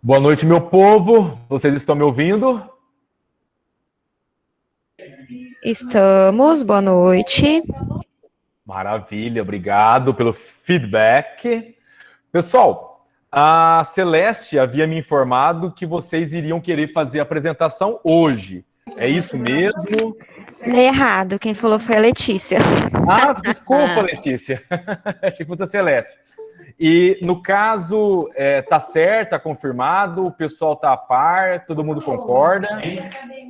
Boa noite, meu povo. Vocês estão me ouvindo? Estamos, boa noite. Maravilha, obrigado pelo feedback. Pessoal, a Celeste havia me informado que vocês iriam querer fazer a apresentação hoje. É isso mesmo? Errado, quem falou foi a Letícia. Ah, desculpa, Letícia. Achei que fosse a Celeste. E, no caso, tá certo, tá confirmado, o pessoal tá a par, todo mundo concorda?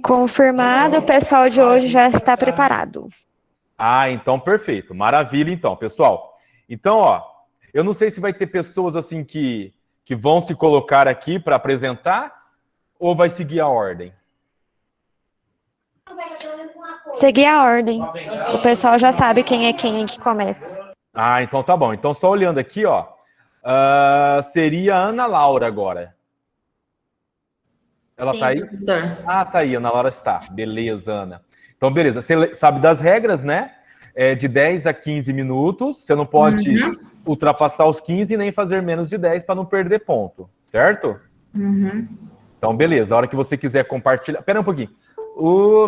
Confirmado, o pessoal de hoje já está preparado. Ah, então perfeito. Maravilha, então, pessoal. Então, ó, eu não sei se vai ter pessoas assim que vão se colocar aqui para apresentar ou vai seguir a ordem. Seguir a ordem. O pessoal já sabe quem é quem que começa. Ah, então tá bom. Então, só olhando aqui, ó, seria a Ana Laura agora. Ela Sim, tá aí? professor. Ah, tá aí, Ana Laura está. Beleza, Ana. Então, beleza. Você sabe das regras, né? É de 10 a 15 minutos. Você não pode ultrapassar os 15 nem fazer menos de 10 para não perder ponto, certo? Então, beleza. A hora que você quiser compartilhar... Pera um pouquinho.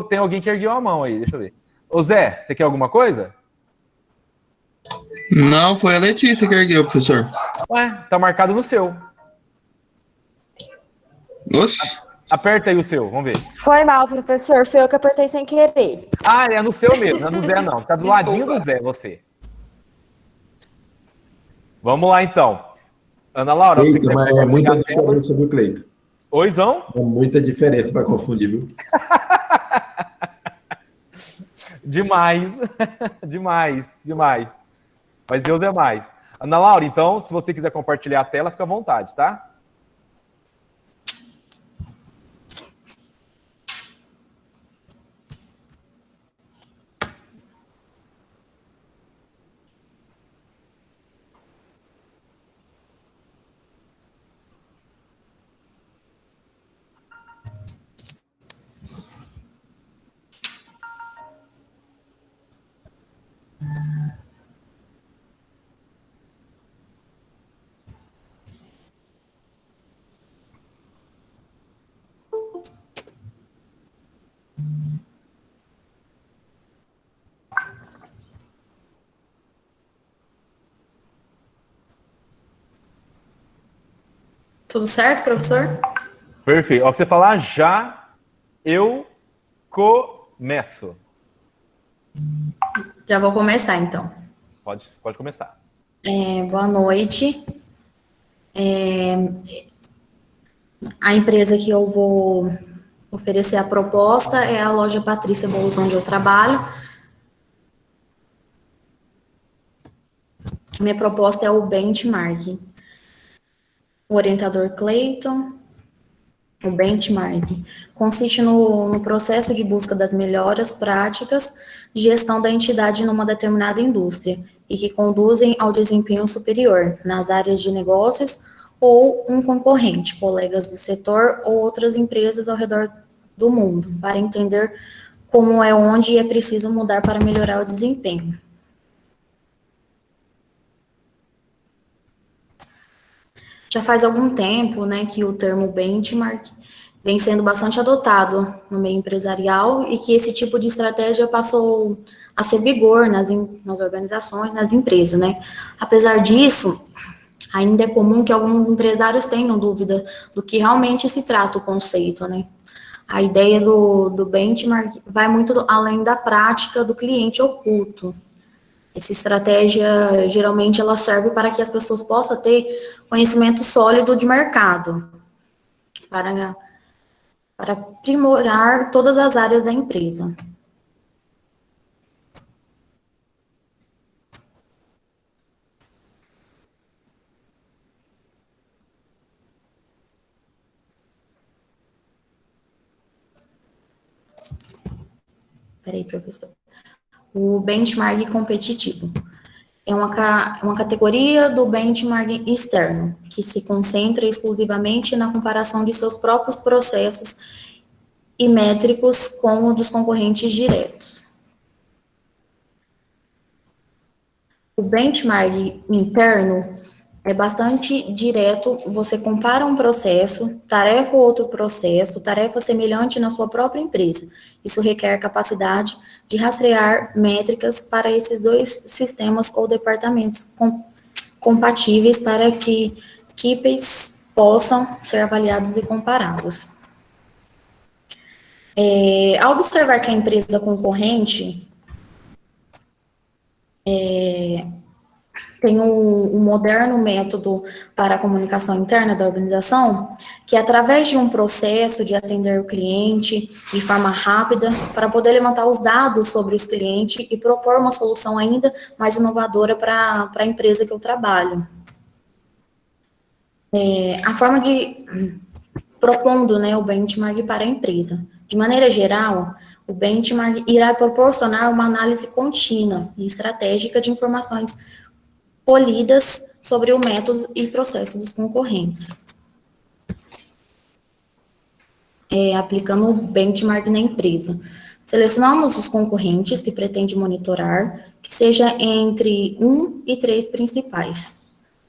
Tem alguém que ergueu a mão aí, deixa eu ver. Ô Zé, você quer alguma coisa? Não, foi a Letícia que ergueu, professor. Ué, tá marcado no seu. Oxe. Aperta aí o seu, vamos ver. Foi mal, professor, foi eu que apertei sem querer. Ah, é no seu mesmo, não é no Zé não. Tá do ladinho do Zé, você. Vamos lá, então. Ana Laura, você Cleiton, mas é muita diferença do Cleiton. Oi, Zão? É muita diferença para confundir, viu? Demais. Demais. Mas Deus é mais. Ana Laura, então, se você quiser compartilhar a tela, fica à vontade, tá? Tudo certo, professor? Perfeito. Ó, que você falar já, eu começo. Já vou começar, então. Pode começar. Boa noite. A empresa que eu vou oferecer a proposta é a loja Patrícia Bolos, onde eu trabalho. Minha proposta é o benchmark. O orientador Cleiton. O benchmark consiste no processo de busca das melhores práticas de gestão da entidade numa determinada indústria e que conduzem ao desempenho superior nas áreas de negócios ou um concorrente, colegas do setor ou outras empresas ao redor do mundo, para entender como é onde é preciso mudar para melhorar o desempenho. Já faz algum tempo, né, que o termo benchmark vem sendo bastante adotado no meio empresarial e que esse tipo de estratégia passou a ser vigor nas organizações, nas empresas, né? Apesar disso, ainda é comum que alguns empresários tenham dúvida do que realmente se trata o conceito, né? A ideia do benchmark vai muito além da prática do cliente oculto. Essa estratégia, geralmente, ela serve para que as pessoas possam ter conhecimento sólido de mercado, para aprimorar todas as áreas da empresa. Peraí, professor. O benchmark competitivo é uma categoria do benchmark externo, que se concentra exclusivamente na comparação de seus próprios processos e métricos com o dos concorrentes diretos. O benchmark interno é bastante direto, você compara um processo, tarefa ou outro processo, tarefa semelhante na sua própria empresa. Isso requer capacidade de rastrear métricas para esses dois sistemas ou departamentos compatíveis para que equipes possam ser avaliados e comparados. Ao observar que a empresa concorrente tem um moderno método para a comunicação interna da organização, que através de um processo de atender o cliente de forma rápida, para poder levantar os dados sobre os clientes e propor uma solução ainda mais inovadora para a empresa que eu trabalho. A forma de propondo, né, o benchmark para a empresa. De maneira geral, o benchmark irá proporcionar uma análise contínua e estratégica de informações polidas sobre o método e processo dos concorrentes. Aplicando o benchmark na empresa. Selecionamos os concorrentes que pretende monitorar, que seja entre 1 e 3 principais,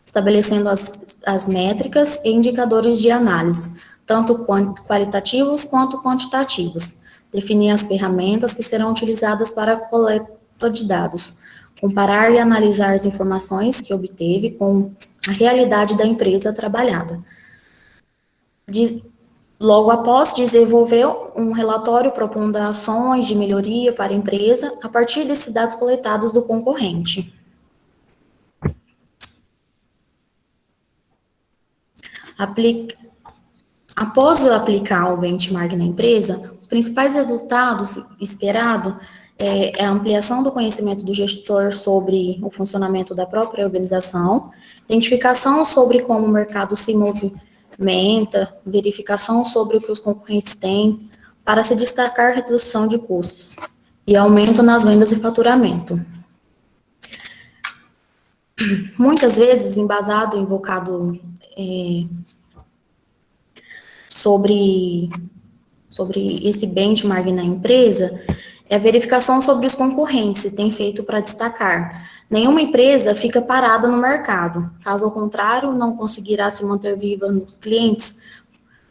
estabelecendo as métricas e indicadores de análise, tanto qualitativos quanto quantitativos. Definir as ferramentas que serão utilizadas para a coleta de dados. Comparar e analisar as informações que obteve com a realidade da empresa trabalhada. Logo após, desenvolver um relatório propondo ações de melhoria para a empresa a partir desses dados coletados do concorrente. Após aplicar o benchmark na empresa, os principais resultados esperados é a ampliação do conhecimento do gestor sobre o funcionamento da própria organização, identificação sobre como o mercado se movimenta, verificação sobre o que os concorrentes têm, para se destacar redução de custos e aumento nas vendas e faturamento. Muitas vezes, embasado, invocado sobre esse benchmark na empresa, é a verificação sobre os concorrentes, se tem feito para destacar. Nenhuma empresa fica parada no mercado, caso ao contrário, não conseguirá se manter viva nos clientes.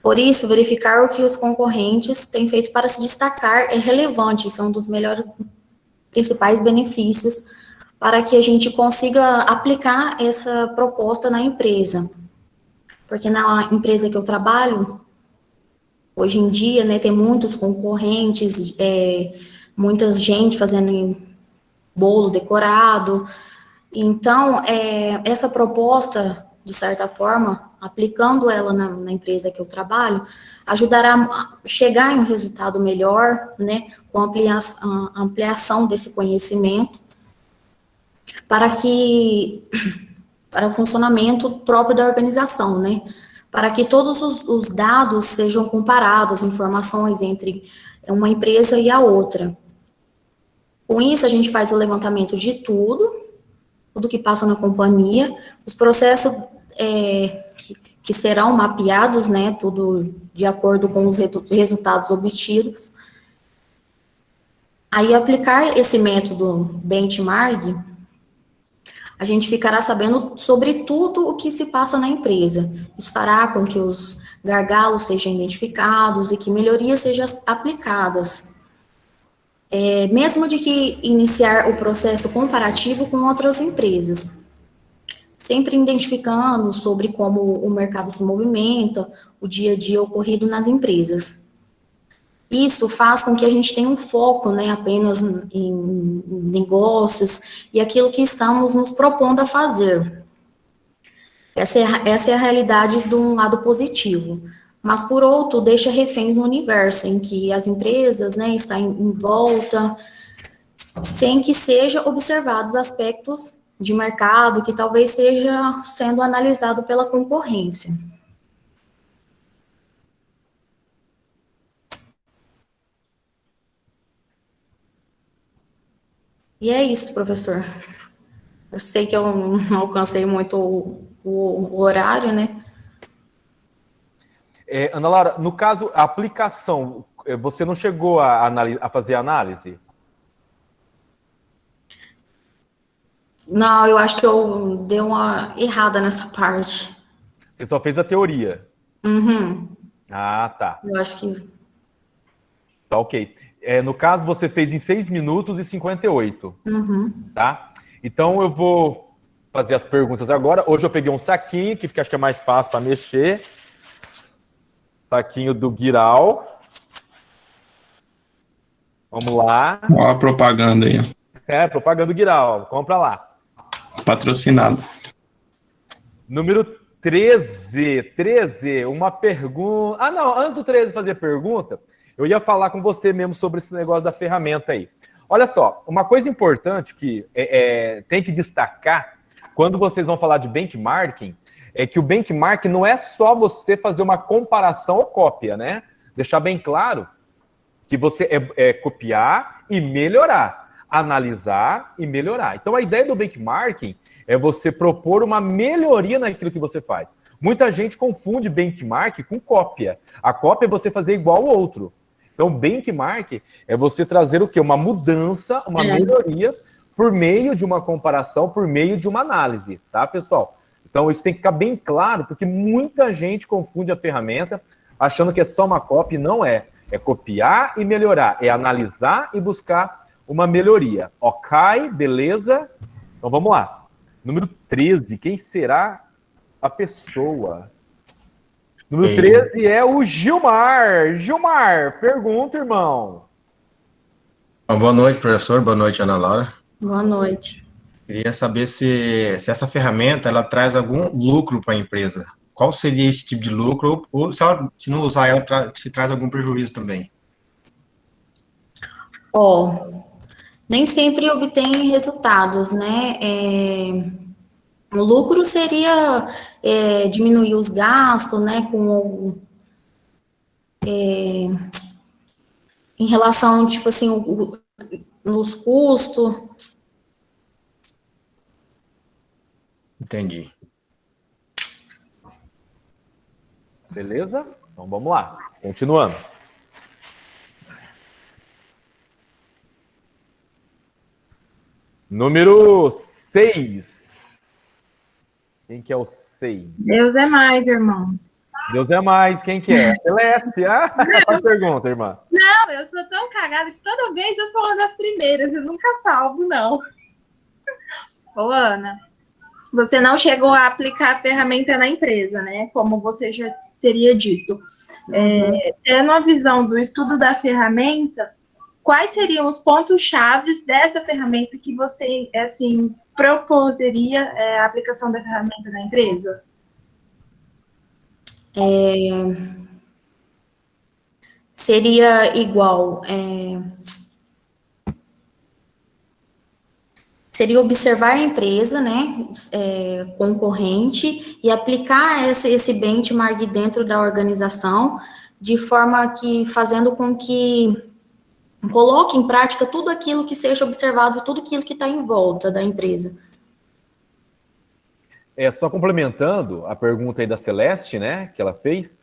Por isso, verificar o que os concorrentes têm feito para se destacar é relevante, são um dos melhores, principais benefícios para que a gente consiga aplicar essa proposta na empresa. Porque na empresa que eu trabalho, hoje em dia, né, tem muitos concorrentes, muita gente fazendo bolo decorado. Então, essa proposta, de certa forma, aplicando ela na empresa que eu trabalho, ajudará a chegar em um resultado melhor, né, com a ampliação desse conhecimento, para o funcionamento próprio da organização, né, para que todos os dados sejam comparados, informações entre uma empresa e a outra. Com isso, a gente faz o levantamento de tudo que passa na companhia, os processos que serão mapeados, né, tudo de acordo com os resultados obtidos. Aí, aplicar esse método benchmark, a gente ficará sabendo sobre tudo o que se passa na empresa. Isso fará com que os gargalos sejam identificados e que melhorias sejam aplicadas. Mesmo de que iniciar o processo comparativo com outras empresas. Sempre identificando sobre como o mercado se movimenta, o dia a dia ocorrido nas empresas. Isso faz com que a gente tenha um foco, né, apenas em negócios e aquilo que estamos nos propondo a fazer. Essa é a realidade de um lado positivo. Mas, por outro, deixa reféns no universo, em que as empresas, né, estão em volta, sem que sejam observados aspectos de mercado que talvez seja sendo analisado pela concorrência. E é isso, professor. Eu sei que eu não alcancei muito o horário, né? Ana Laura, no caso, a aplicação, você não chegou a fazer análise? Não, eu acho que eu dei uma errada nessa parte. Você só fez a teoria. Uhum. Ah, tá. Eu acho que. Tá ok. No caso, você fez em 6 minutos e 58, Uhum. tá? Então eu vou fazer as perguntas agora. Hoje eu peguei um saquinho, que acho que é mais fácil para mexer. Saquinho do Guiral. Vamos lá. Ó a propaganda aí, ó. Propaganda do Guiral. Compra lá. Patrocinado. Número 13. 13, uma pergunta. Ah, não, antes do 13 fazer pergunta, eu ia falar com você mesmo sobre esse negócio da ferramenta aí. Olha só, uma coisa importante que tem que destacar quando vocês vão falar de benchmarking é que o benchmarking não é só você fazer uma comparação ou cópia, né? Deixar bem claro que você copiar e melhorar, analisar e melhorar. Então, a ideia do benchmarking é você propor uma melhoria naquilo que você faz. Muita gente confunde benchmark com cópia. A cópia é você fazer igual ao outro. Então, benchmark é você trazer o quê? Uma mudança, uma melhoria por meio de uma comparação, por meio de uma análise, tá, pessoal? Então, isso tem que ficar bem claro, porque muita gente confunde a ferramenta achando que é só uma cópia, e não é. É copiar e melhorar, é analisar e buscar uma melhoria. Ok, beleza? Então, vamos lá. Número 13, quem será a pessoa? Número 13 é o Gilmar. Gilmar, pergunta, irmão. Boa noite, professor. Boa noite, Ana Laura. Boa noite. Queria saber se essa ferramenta ela traz algum lucro para a empresa. Qual seria esse tipo de lucro? Ou se não usar ela, se traz algum prejuízo também? Nem sempre obtém resultados, né? O lucro seria diminuir os gastos, né? Em relação, tipo assim, nos custos. Entendi. Beleza? Então vamos lá. Continuando. Número 6. Quem que é o 6? Deus é mais, irmão. Deus é mais. Quem que é? Celeste. A pergunta, irmã. Não, eu sou tão cagada que toda vez eu sou uma das primeiras. Eu nunca salvo, não. Ô, Ana, você não chegou a aplicar a ferramenta na empresa, né? Como você já teria dito. Tendo a visão do estudo da ferramenta, quais seriam os pontos-chave dessa ferramenta que você, assim, proposeria a aplicação da ferramenta na empresa? Seria igual. Seria observar a empresa, né, concorrente, e aplicar esse benchmark dentro da organização, de forma que, fazendo com que coloque em prática tudo aquilo que seja observado, tudo aquilo que está em volta da empresa. Só complementando a pergunta aí da Celeste, né, que ela fez,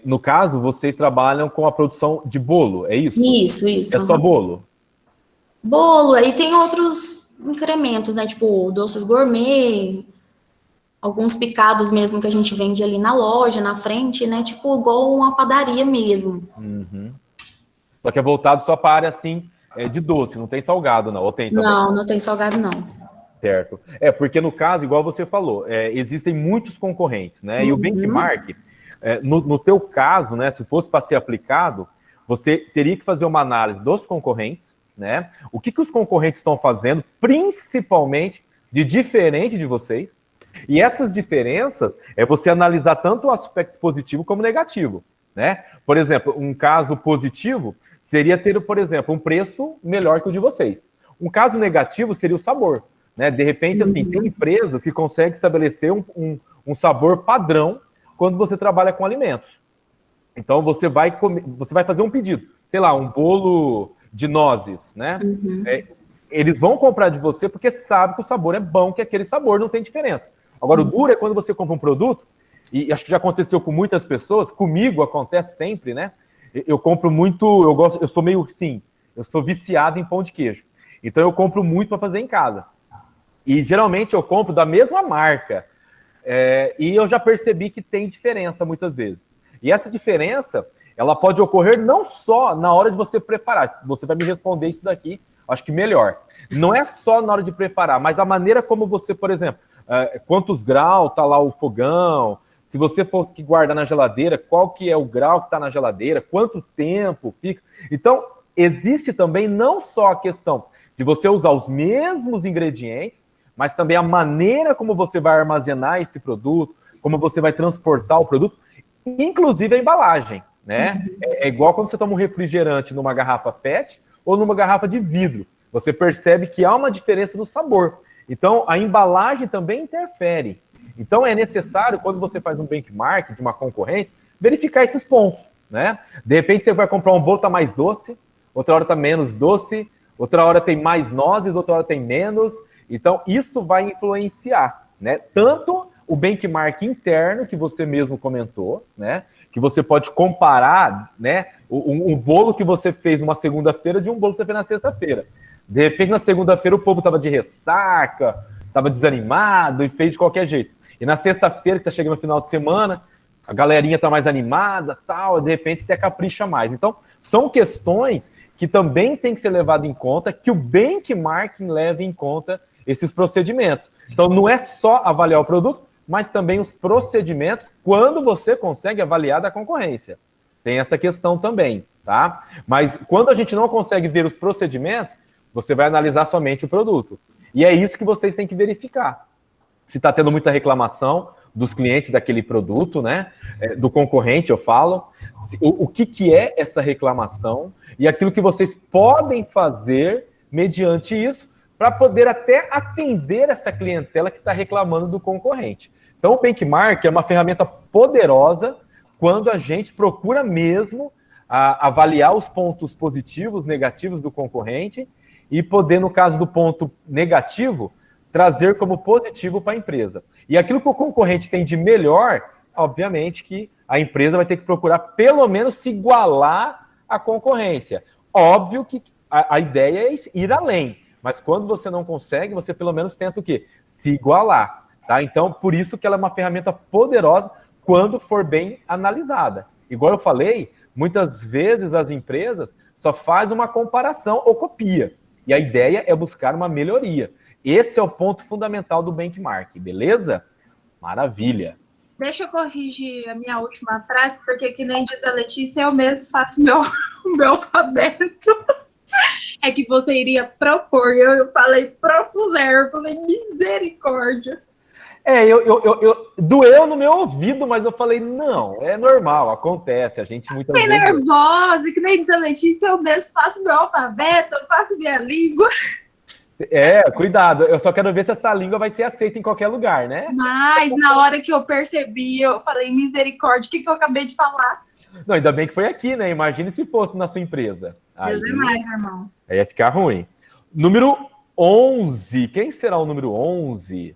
no caso, vocês trabalham com a produção de bolo, é isso? Isso. É só bolo? Bolo, aí tem outros incrementos, né, tipo doces gourmet, alguns picados mesmo que a gente vende ali na loja, na frente, né, tipo igual uma padaria mesmo. Uhum. Só que é voltado só para a área, assim, de doce, não tem salgado, não? Ou tem também? Não tem salgado, não. Certo. Porque no caso, igual você falou, existem muitos concorrentes, né? E o benchmark, no teu caso, né, se fosse para ser aplicado, você teria que fazer uma análise dos concorrentes, né? O que os concorrentes estão fazendo, principalmente de diferente de vocês. E essas diferenças é você analisar tanto o aspecto positivo como negativo, né? Por exemplo, um caso positivo seria ter, por exemplo, um preço melhor que o de vocês. Um caso negativo seria o sabor, né? De repente, assim, tem empresas que conseguem estabelecer um sabor padrão quando você trabalha com alimentos. Então, você vai fazer um pedido, sei lá, um bolo de nozes, né? Eles vão comprar de você porque sabem que o sabor é bom, que aquele sabor não tem diferença. Agora, o duro é quando você compra um produto, e acho que já aconteceu com muitas pessoas, comigo acontece sempre, né? Eu compro muito, eu sou viciado em pão de queijo. Então, eu compro muito para fazer em casa. E geralmente eu compro da mesma marca. E eu já percebi que tem diferença muitas vezes. E essa diferença, ela pode ocorrer não só na hora de você preparar. Você vai me responder isso daqui, acho que melhor. Não é só na hora de preparar, mas a maneira como você, por exemplo, quantos graus está lá o fogão, se você for guardar na geladeira, qual que é o grau que está na geladeira, quanto tempo fica. Então, existe também não só a questão de você usar os mesmos ingredientes, mas também a maneira como você vai armazenar esse produto, como você vai transportar o produto, inclusive a embalagem, né? É igual quando você toma um refrigerante numa garrafa PET ou numa garrafa de vidro. Você percebe que há uma diferença no sabor. Então, a embalagem também interfere. Então, é necessário, quando você faz um benchmark de uma concorrência, verificar esses pontos, né? De repente, você vai comprar um bolo, tá mais doce, outra hora tá menos doce, outra hora tem mais nozes, outra hora tem menos. Então, isso vai influenciar, né? Tanto o benchmark interno, que você mesmo comentou, né? Que você pode comparar, né? Um bolo que você fez numa segunda-feira de um bolo que você fez na sexta-feira. De repente, na segunda-feira, o povo estava de ressaca, estava desanimado e fez de qualquer jeito. E na sexta-feira, que está chegando no final de semana, a galerinha está mais animada, tal, de repente até capricha mais. Então, são questões que também tem que ser levado em conta, que o benchmarking leve em conta esses procedimentos. Então, não é só avaliar o produto, mas também os procedimentos quando você consegue avaliar da concorrência. Tem essa questão também, tá? Mas quando a gente não consegue ver os procedimentos, você vai analisar somente o produto. E é isso que vocês têm que verificar. Se está tendo muita reclamação dos clientes daquele produto, né? Do concorrente, eu falo. O que é essa reclamação e aquilo que vocês podem fazer mediante isso para poder até atender essa clientela que está reclamando do concorrente. Então, o benchmark é uma ferramenta poderosa quando a gente procura mesmo avaliar os pontos positivos, negativos do concorrente e poder, no caso do ponto negativo, trazer como positivo para a empresa. E aquilo que o concorrente tem de melhor, obviamente que a empresa vai ter que procurar pelo menos se igualar à concorrência. Óbvio que a ideia é ir além, mas quando você não consegue, você pelo menos tenta o quê? Se igualar. Tá? Então, por isso que ela é uma ferramenta poderosa quando for bem analisada. Igual eu falei, muitas vezes as empresas só fazem uma comparação ou copia. E a ideia é buscar uma melhoria. Esse é o ponto fundamental do benchmark, beleza? Maravilha. Deixa eu corrigir a minha última frase, porque que nem diz a Letícia, eu mesmo faço meu alfabeto. É que você iria propor, eu falei propuser, eu falei misericórdia. Doeu no meu ouvido, mas eu falei, não, é normal, acontece, a gente muitas vezes... Fiquei nervosa, que nem diz a Letícia, eu mesmo faço meu alfabeto, eu faço minha língua. Cuidado, eu só quero ver se essa língua vai ser aceita em qualquer lugar, né? Mas na hora que eu percebi, eu falei, misericórdia, o que eu acabei de falar? Não, ainda bem que foi aqui, né? Imagine se fosse na sua empresa. Deus é mais, irmão. Aí ia ficar ruim. Número 11, quem será o número 11?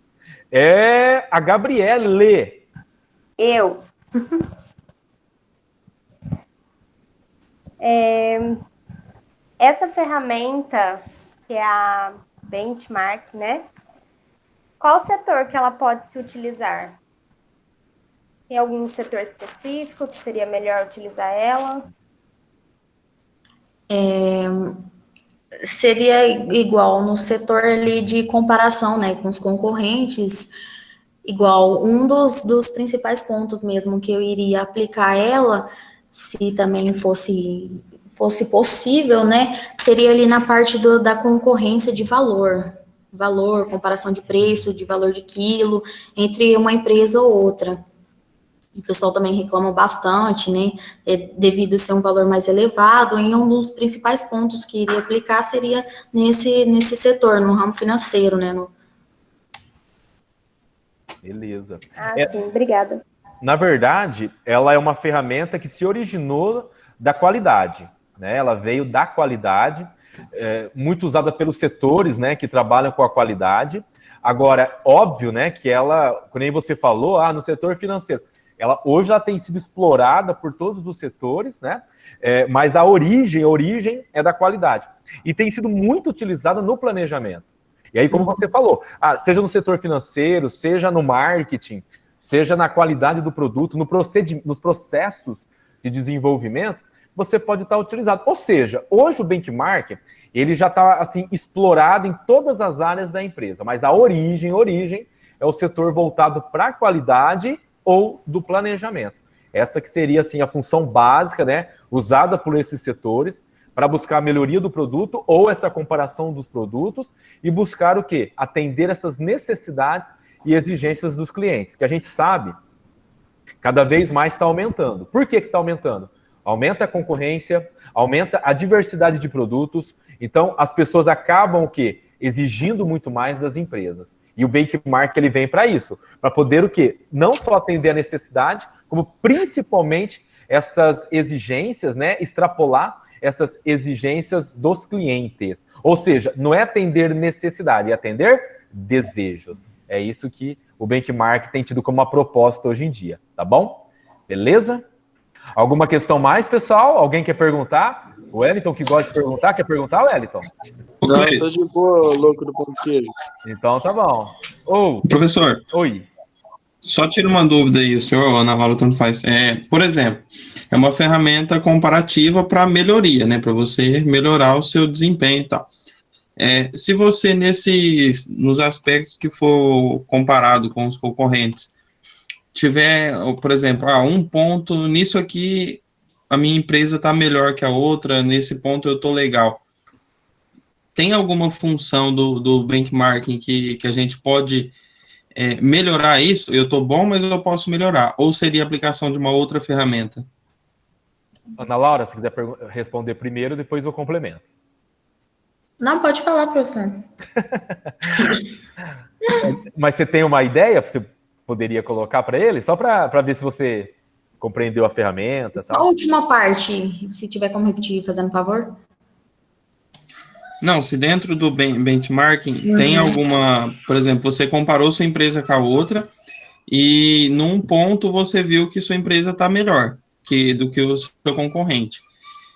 É a Gabriele. Eu. Essa ferramenta, que é a benchmark, né? Qual setor que ela pode se utilizar? Tem algum setor específico que seria melhor utilizar ela? Seria igual no setor ali de comparação, né, com os concorrentes, igual um dos principais pontos mesmo que eu iria aplicar ela, se também fosse possível, né, seria ali na parte da concorrência de valor, comparação de preço, de valor de quilo, entre uma empresa ou outra. O pessoal também reclama bastante, né, devido a ser um valor mais elevado, e um dos principais pontos que iria aplicar seria nesse setor, no ramo financeiro, né. Beleza. Sim, obrigada. Na verdade, ela é uma ferramenta que se originou da qualidade, né, ela veio da qualidade, muito usada pelos setores, né, que trabalham com a qualidade. Agora, óbvio, né, que ela, como nem você falou, no setor financeiro, hoje ela tem sido explorada por todos os setores, né? Mas a origem é da qualidade. E tem sido muito utilizada no planejamento. E aí, como você falou, seja no setor financeiro, seja no marketing, seja na qualidade do produto, nos processos de desenvolvimento, você pode estar utilizado. Ou seja, hoje o benchmark, ele já está assim, explorado em todas as áreas da empresa, mas a origem é o setor voltado para a qualidade ou do planejamento. Essa que seria assim, a função básica, né, usada por esses setores para buscar a melhoria do produto ou essa comparação dos produtos e buscar o quê? Atender essas necessidades e exigências dos clientes, que a gente sabe cada vez mais está aumentando. Por que está aumentando? Aumenta a concorrência, aumenta a diversidade de produtos, então as pessoas acabam o quê? Exigindo muito mais das empresas. E o benchmark ele vem para isso, para poder o quê? Não só atender a necessidade, como principalmente essas exigências, né? Extrapolar essas exigências dos clientes. Ou seja, não é atender necessidade, é atender desejos. É isso que o benchmark tem tido como uma proposta hoje em dia, tá bom? Beleza? Alguma questão mais, pessoal? Alguém quer perguntar? O Wellington, que gosta de perguntar, quer perguntar, Wellington? Não, tô de boa, louco do ponteiro. Então tá bom. Professor. Oi. Só tira uma dúvida aí, o senhor ou a Ana Paula tanto faz. Por exemplo, é uma ferramenta comparativa para melhoria, né? Para você melhorar o seu desempenho e tal. Se você, nos aspectos que for comparado com os concorrentes, tiver, por exemplo, um ponto, nisso aqui a minha empresa está melhor que a outra, nesse ponto eu estou legal. Tem alguma função do benchmarking que a gente pode melhorar isso? Eu estou bom, mas eu posso melhorar. Ou seria a aplicação de uma outra ferramenta? Ana Laura, se quiser responder primeiro, depois eu complemento. Não, pode falar, professor. Mas você tem uma ideia que você poderia colocar para ele? Só para ver se você compreendeu a ferramenta. Só a última parte, se tiver como repetir, fazendo favor. Não, se dentro do benchmarking tem alguma, por exemplo, você comparou sua empresa com a outra e num ponto você viu que sua empresa está melhor do que o seu concorrente.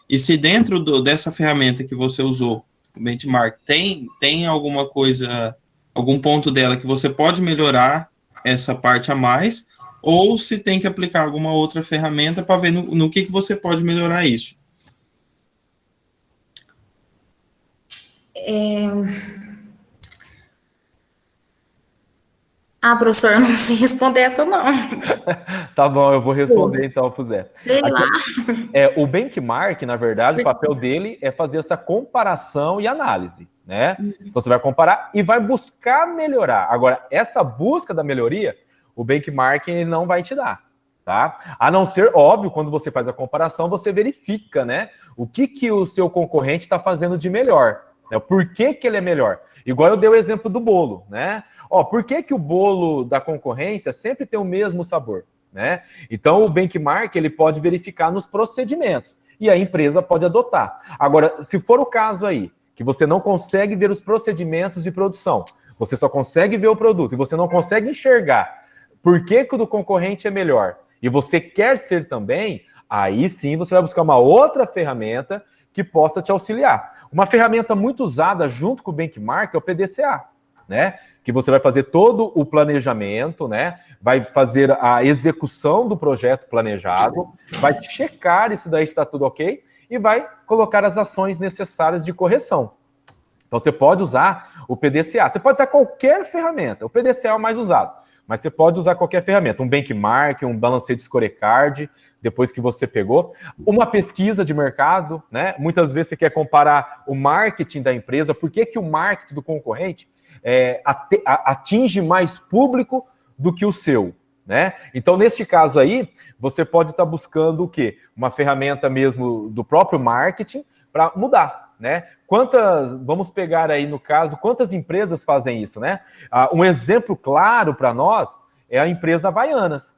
E se dentro dessa ferramenta que você usou, o benchmark, tem alguma coisa, algum ponto dela que você pode melhorar essa parte a mais, ou se tem que aplicar alguma outra ferramenta para ver no que você pode melhorar isso. Professor, eu não sei responder essa, não. Tá bom, eu vou responder então pro Zé. Sei lá. O benchmark, na verdade, o papel dele é fazer essa comparação e análise, né? Então você vai comparar e vai buscar melhorar. Agora, essa busca da melhoria, o benchmarking ele não vai te dar, tá? A não ser, óbvio, quando você faz a comparação, você verifica, né? O que o seu concorrente está fazendo de melhor, né? Por que ele é melhor? Igual eu dei o exemplo do bolo, né? Por que o bolo da concorrência sempre tem o mesmo sabor, né? Então, o benchmark, ele pode verificar nos procedimentos e a empresa pode adotar. Agora, se for o caso aí, que você não consegue ver os procedimentos de produção, você só consegue ver o produto e você não consegue enxergar por que o do concorrente é melhor e você quer ser também, aí sim você vai buscar uma outra ferramenta que possa te auxiliar. Uma ferramenta muito usada junto com o benchmark é o PDCA, né? Que você vai fazer todo o planejamento, né? Vai fazer a execução do projeto planejado, vai checar isso daí está tudo ok e vai colocar as ações necessárias de correção. Então você pode usar o PDCA, você pode usar qualquer ferramenta, o PDCA é o mais usado, mas você pode usar qualquer ferramenta, um benchmark, um balancete scorecard, depois que você pegou, uma pesquisa de mercado, né? Muitas vezes você quer comparar o marketing da empresa, por que o marketing do concorrente atinge mais público do que o seu, né? Então, neste caso aí, você pode estar buscando o quê? Uma ferramenta mesmo do próprio marketing para mudar, né? Vamos pegar aí no caso, quantas empresas fazem isso, né? Um exemplo claro para nós é a empresa Havaianas.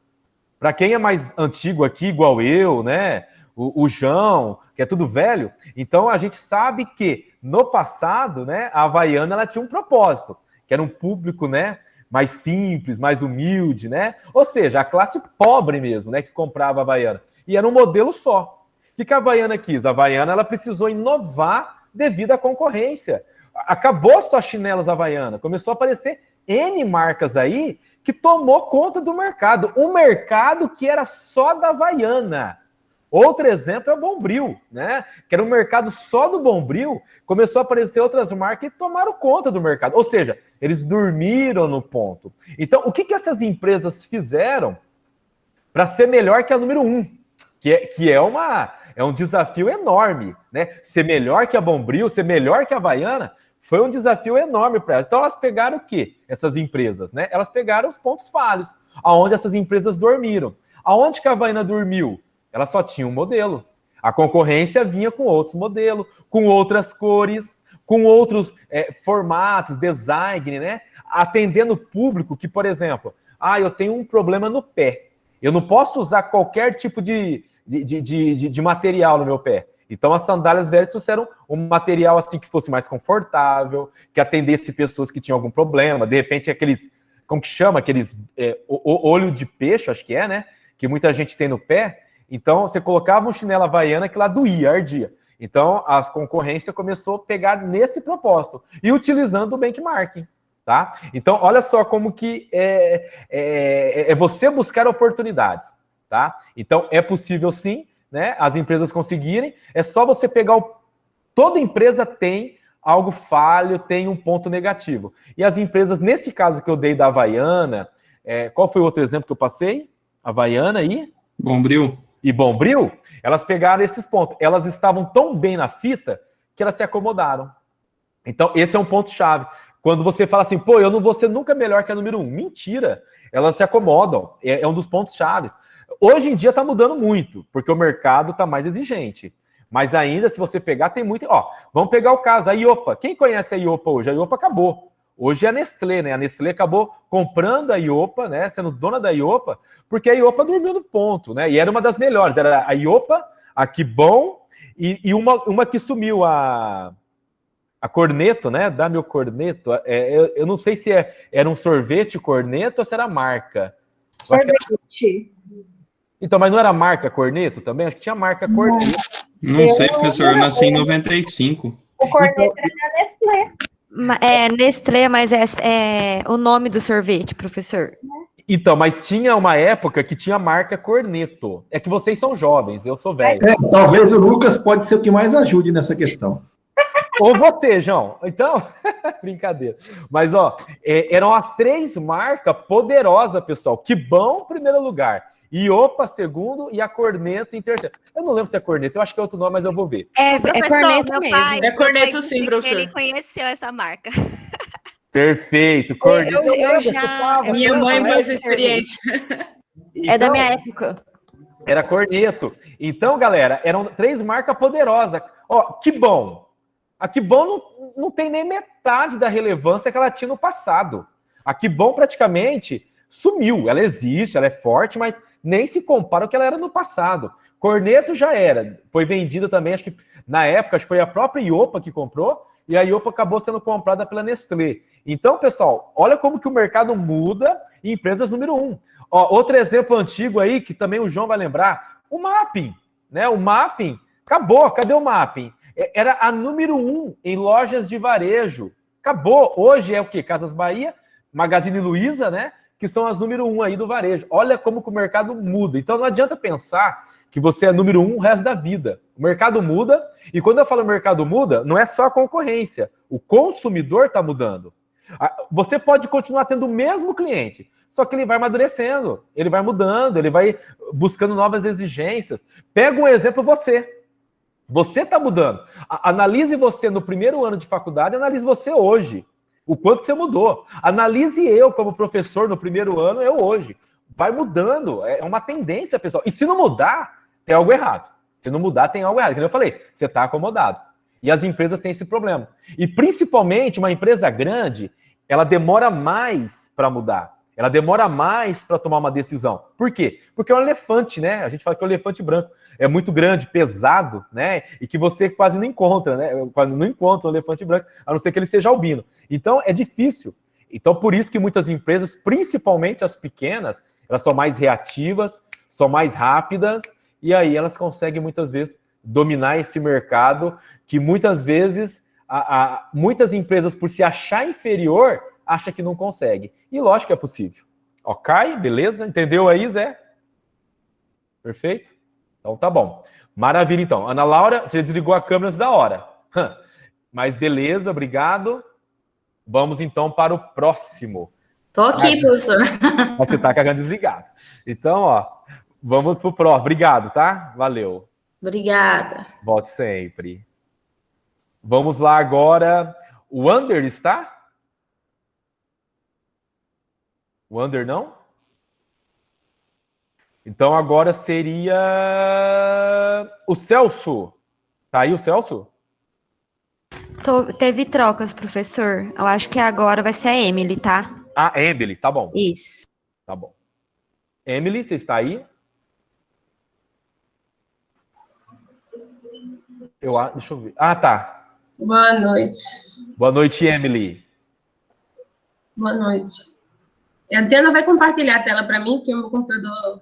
Para quem é mais antigo aqui, igual eu, né? O João, que é tudo velho, então a gente sabe que no passado, né, a Havaiana ela tinha um propósito, que era um público, né, mais simples, mais humilde, né? Ou seja, a classe pobre mesmo, né, que comprava a Havaiana. E era um modelo só. O que a Havaiana quis? A Havaiana ela precisou inovar devido à concorrência. Acabou só chinelos Havaiana, começou a aparecer N marcas aí que tomou conta do mercado. Um mercado que era só da Havaiana. Outro exemplo é o Bombril, né? Que era um mercado só do Bombril, começou a aparecer outras marcas e tomaram conta do mercado. Ou seja, eles dormiram no ponto. Então, o que essas empresas fizeram para ser melhor que a número 1? Que é um desafio enorme, né? Ser melhor que a Bombril, ser melhor que a Havaiana, foi um desafio enorme para elas. Então, elas pegaram o quê? Essas empresas, né? Elas pegaram os pontos falhos, aonde essas empresas dormiram. Aonde que a Havaiana dormiu? Ela só tinha um modelo. A concorrência vinha com outros modelos, com outras cores, com outros formatos, design, né? Atendendo o público que, por exemplo, eu tenho um problema no pé. Eu não posso usar qualquer tipo de material no meu pé. Então, as sandálias Veritas eram um material assim que fosse mais confortável, que atendesse pessoas que tinham algum problema. De repente, aqueles, como que chama? Aqueles olho de peixe, acho que é, né? Que muita gente tem no pé. Então, você colocava um chinelo Havaiana que lá doía, ardia. Então, a concorrência começou a pegar nesse propósito e utilizando o benchmarking, tá? Então, olha só como que é você buscar oportunidades, tá? Então, é possível sim, né? As empresas conseguirem, é só você pegar toda empresa tem algo falho, tem um ponto negativo. E as empresas, nesse caso que eu dei da Havaiana, qual foi o outro exemplo que eu passei? Havaiana e... Bombril. E Bombril, elas pegaram esses pontos. Elas estavam tão bem na fita que elas se acomodaram. Então, esse é um ponto-chave. Quando você fala assim, pô, eu não vou ser nunca melhor que a número 1. Mentira! Elas se acomodam. É um dos pontos-chaves. Hoje em dia está mudando muito, porque o mercado está mais exigente. Mas ainda, se você pegar, tem muito... vamos pegar o caso, a Iopa. Quem conhece a Iopa hoje? A Iopa acabou. Hoje é a Nestlé, né? A Nestlé acabou comprando a Iopa, né? Sendo dona da Iopa, porque a Iopa dormiu no ponto, né? E era uma das melhores. Era a Iopa, a Kibon e uma que sumiu, a Corneto, né? Dá meu Corneto. Eu não sei se era um sorvete Corneto ou se era marca. Sorvete. Então, mas não era marca Corneto também? Acho que tinha marca Corneto. Não sei, professor. Eu nasci em 95. O Corneto era da Nestlé. É Nestlé, mas é o nome do sorvete, professor. Então, mas tinha uma época que tinha a marca Corneto. É que vocês são jovens, eu sou velho. Talvez o Lucas pode ser o que mais ajude nessa questão. Ou você, João. Então, brincadeira. Mas, eram as 3 marcas poderosas, pessoal. Kibon, primeiro lugar. Iopa, segundo, e a Corneto em terceiro. Eu não lembro se é Corneto, eu acho que é outro nome, mas eu vou ver. É Corneto meu mesmo. pai, É Corneto sim, professor. Ele conheceu essa marca. Perfeito, Corneto. Minha mãe faz essa experiência. É da minha época. Era Corneto. Então, galera, eram 3 marcas poderosas. Kibon. A Kibon não tem nem metade da relevância que ela tinha no passado. A Kibon praticamente sumiu. Ela existe, ela é forte, mas nem se compara ao que ela era no passado. Corneto já era. Foi vendida também, acho que na época, acho que foi a própria Iopa que comprou, e a Iopa acabou sendo comprada pela Nestlé. Então, pessoal, olha como que o mercado muda em empresas número 1. Outro exemplo antigo aí, que também o João vai lembrar, o Mapping, né? O Mapping, acabou, cadê o Mapping? Era a número 1 em lojas de varejo. Acabou. Hoje é o quê? Casas Bahia, Magazine Luiza, né? Que são as número 1 aí do varejo. Olha como que o mercado muda. Então não adianta pensar que você é número 1 o resto da vida. O mercado muda, e quando eu falo mercado muda, não é só a concorrência. O consumidor está mudando. Você pode continuar tendo o mesmo cliente, só que ele vai amadurecendo, ele vai mudando, ele vai buscando novas exigências. Pega um exemplo você. Você está mudando. Analise você no primeiro ano de faculdade, analise você hoje. O quanto você mudou. Analise eu como professor no primeiro ano, eu hoje. Vai mudando. É uma tendência, pessoal. E se não mudar, tem algo errado. Se não mudar, tem algo errado. Como eu falei, você está acomodado. E as empresas têm esse problema. E principalmente uma empresa grande, ela demora mais para mudar. Ela demora mais para tomar uma decisão. Por quê? Porque é um elefante, né? A gente fala que é um elefante branco. É muito grande, pesado, né? E que você quase não encontra, né? Quase não encontra um elefante branco, a não ser que ele seja albino. Então, é difícil. Então, por isso que muitas empresas, principalmente as pequenas, elas são mais reativas, são mais rápidas, e aí elas conseguem, muitas vezes, dominar esse mercado, que muitas vezes muitas empresas, por se achar inferior, acham que não consegue. E lógico que é possível. Ok? Beleza? Entendeu aí, Zé? Perfeito? Então tá bom. Maravilha, então. Ana Laura, você desligou a câmera antes da hora. Mas beleza, obrigado. Vamos então para o próximo. Tô aqui, professor. Mas você tá cagando desligado. Então, ó, vamos pro próximo. Obrigado, tá? Valeu. Obrigada. Volte sempre. Vamos lá agora. O Ander está? O Ander não? Então agora seria o Celso. Tá aí o Celso? Teve trocas, professor. Eu acho que agora vai ser a Emily, tá? Ah, Emily, tá bom. Isso. Tá bom. Emily, você está aí? Deixa eu ver. Ah, tá. Boa noite. Boa noite, Emily. Boa noite. A Adriana vai compartilhar a tela para mim, porque o meu computador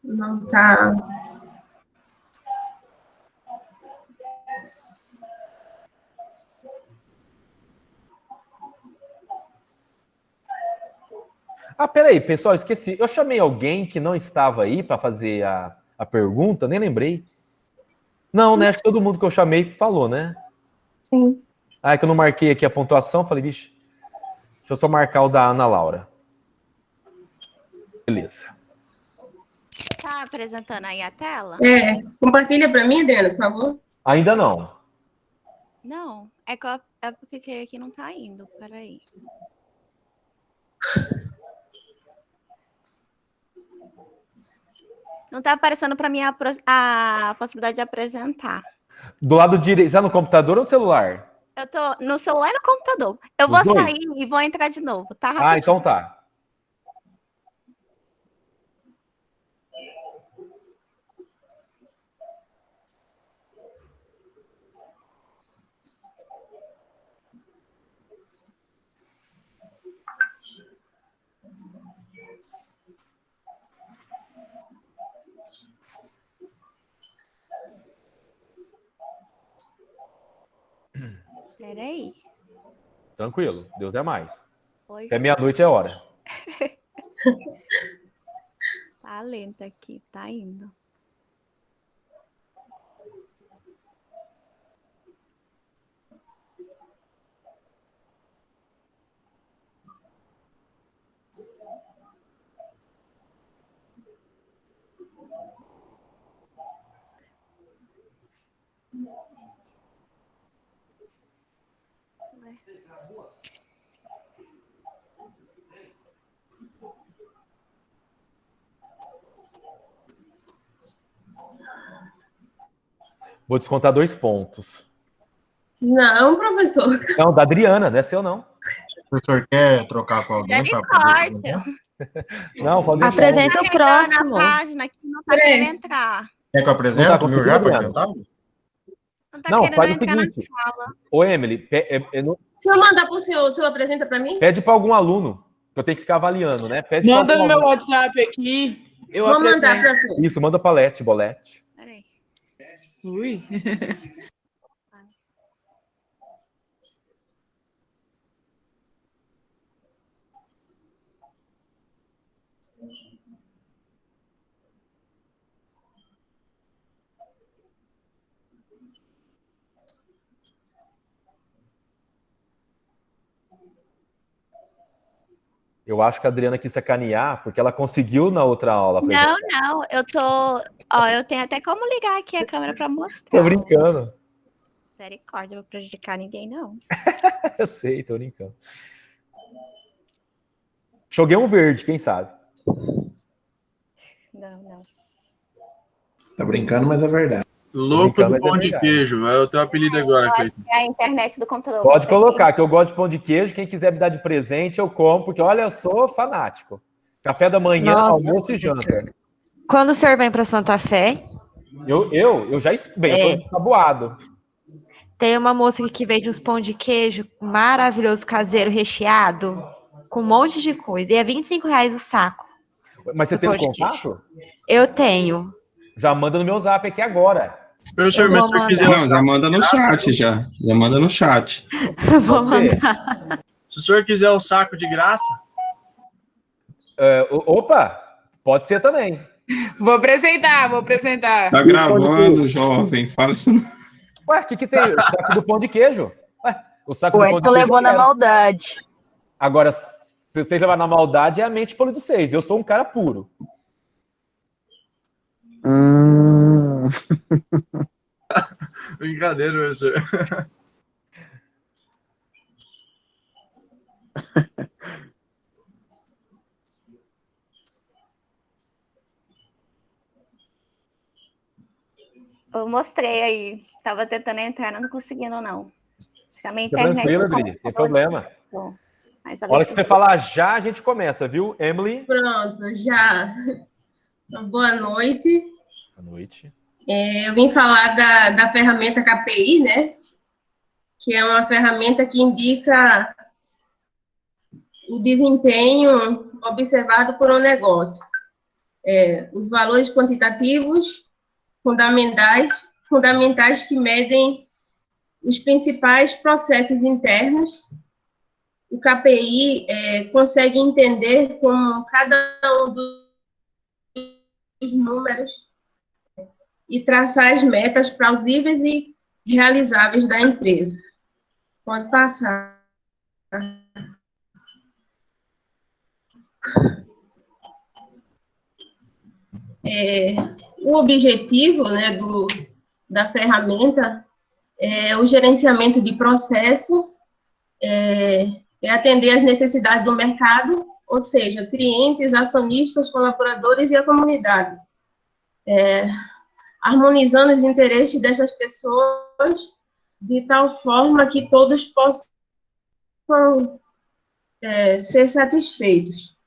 não está... Ah, peraí, pessoal, esqueci. Eu chamei alguém que não estava aí para fazer a pergunta, nem lembrei. Não, né? Acho que todo mundo que eu chamei falou, né? Sim. Ah, é que eu não marquei aqui a pontuação, falei, vixe, deixa eu só marcar o da Ana Laura. Beleza. Tá apresentando aí a tela? Compartilha para mim, Adriana, por favor. Ainda não. Não, é porque aqui não tá indo, peraí. Não tá aparecendo para mim a possibilidade de apresentar. Do lado direito, está no computador ou no celular? Eu tô no celular e no computador. Eu vou sair e vou entrar de novo, tá? Rapidinho. Ah, então tá. Peraí. Tranquilo, Deus é mais. Oi, até meia-noite é hora. Tá lenta aqui, tá indo. Vou descontar 2 pontos. Não, professor. Não, da Adriana, não é seu, não. O professor quer trocar com alguém? Não, pode deixar. Apresenta o próximo. A página que não tá querendo entrar. Quer que eu apresente o meu já, Adriana? Não tá Não, querendo faz o entrar na seguinte. sala. Ô, Emily, Se eu mandar para o senhor apresenta para mim? pede para algum aluno, que eu tenho que ficar avaliando, né? Pede Manda pra no algum meu aluno. WhatsApp aqui. Eu Vou mandar apresento. para tu. Isso, manda pra Lete, Bolete. Peraí. Ui. Eu acho que a Adriana quis sacanear, porque ela conseguiu na outra aula. Não, eu tô... Ó, eu tenho até como ligar aqui a câmera pra mostrar. Tô brincando. Misericórdia, não vou prejudicar ninguém, não. Eu sei, tô brincando. Joguei um verde, quem sabe? Não. Tá brincando, mas é verdade. Louco do pão de queijo, é o teu apelido agora, Cleiton. É a internet do computador. Pode colocar, que eu gosto de pão de queijo. Quem quiser me dar de presente, eu compro, porque olha, eu sou fanático. Café da manhã, Nossa, almoço e janta. Quando o senhor vem para Santa Fé, Eu já bem, eu tô ensaboado. tem uma moça aqui que vende uns pão de queijo maravilhoso, caseiro, recheado, com um monte de coisa. E é R$25 o saco. Mas você do tem um pão de contato? queijo. Eu tenho. Já manda no meu zap aqui agora. Professor, mas se o senhor quiser... Não, já manda no chat, já. Já manda no chat. Vou mandar. Se o senhor quiser o saco de graça... Opa, pode ser também. Vou apresentar. Tá gravando, jovem. Fala isso não. Ué, o que tem? O saco do pão de queijo. Ué, o saco do pão de Edson queijo. levou na maldade. Agora, se vocês levar na maldade, é a mente polo de vocês. Eu sou um cara puro. Brincadeira, professor. Eu mostrei aí. Tava tentando entrar, não tô conseguindo, não. Acho que a minha Fica internet... tranquilo, Bri, sem problema. Mas A hora que você falar já, a gente começa, viu, Emily? Pronto, já. Boa noite. Boa noite. Eu vim falar da ferramenta KPI, né? Que é uma ferramenta que indica o desempenho observado por um negócio. Os valores quantitativos fundamentais que medem os principais processos internos. O KPI consegue entender como cada um dos números e traçar as metas plausíveis e realizáveis da empresa. Pode passar. O objetivo, né, da ferramenta é o gerenciamento de processo, atender às necessidades do mercado, ou seja, clientes, acionistas, colaboradores e a comunidade. Harmonizando os interesses dessas pessoas de tal forma que todos possam ser satisfeitos.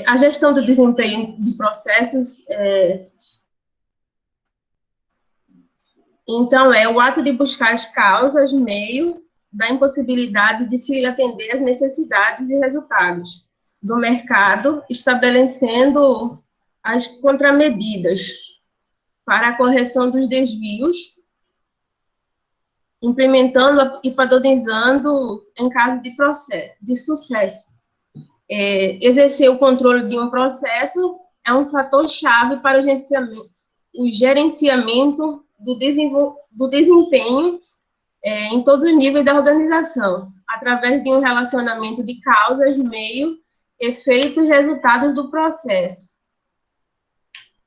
A gestão do desempenho de processos, então, é o ato de buscar as causas, meio da impossibilidade de se atender às necessidades e resultados do mercado, estabelecendo as contramedidas para a correção dos desvios, implementando e padronizando em caso de sucesso. Exercer o controle de um processo é um fator-chave para o gerenciamento do desempenho em todos os níveis da organização, através de um relacionamento de causas, meio, efeito e resultados do processo.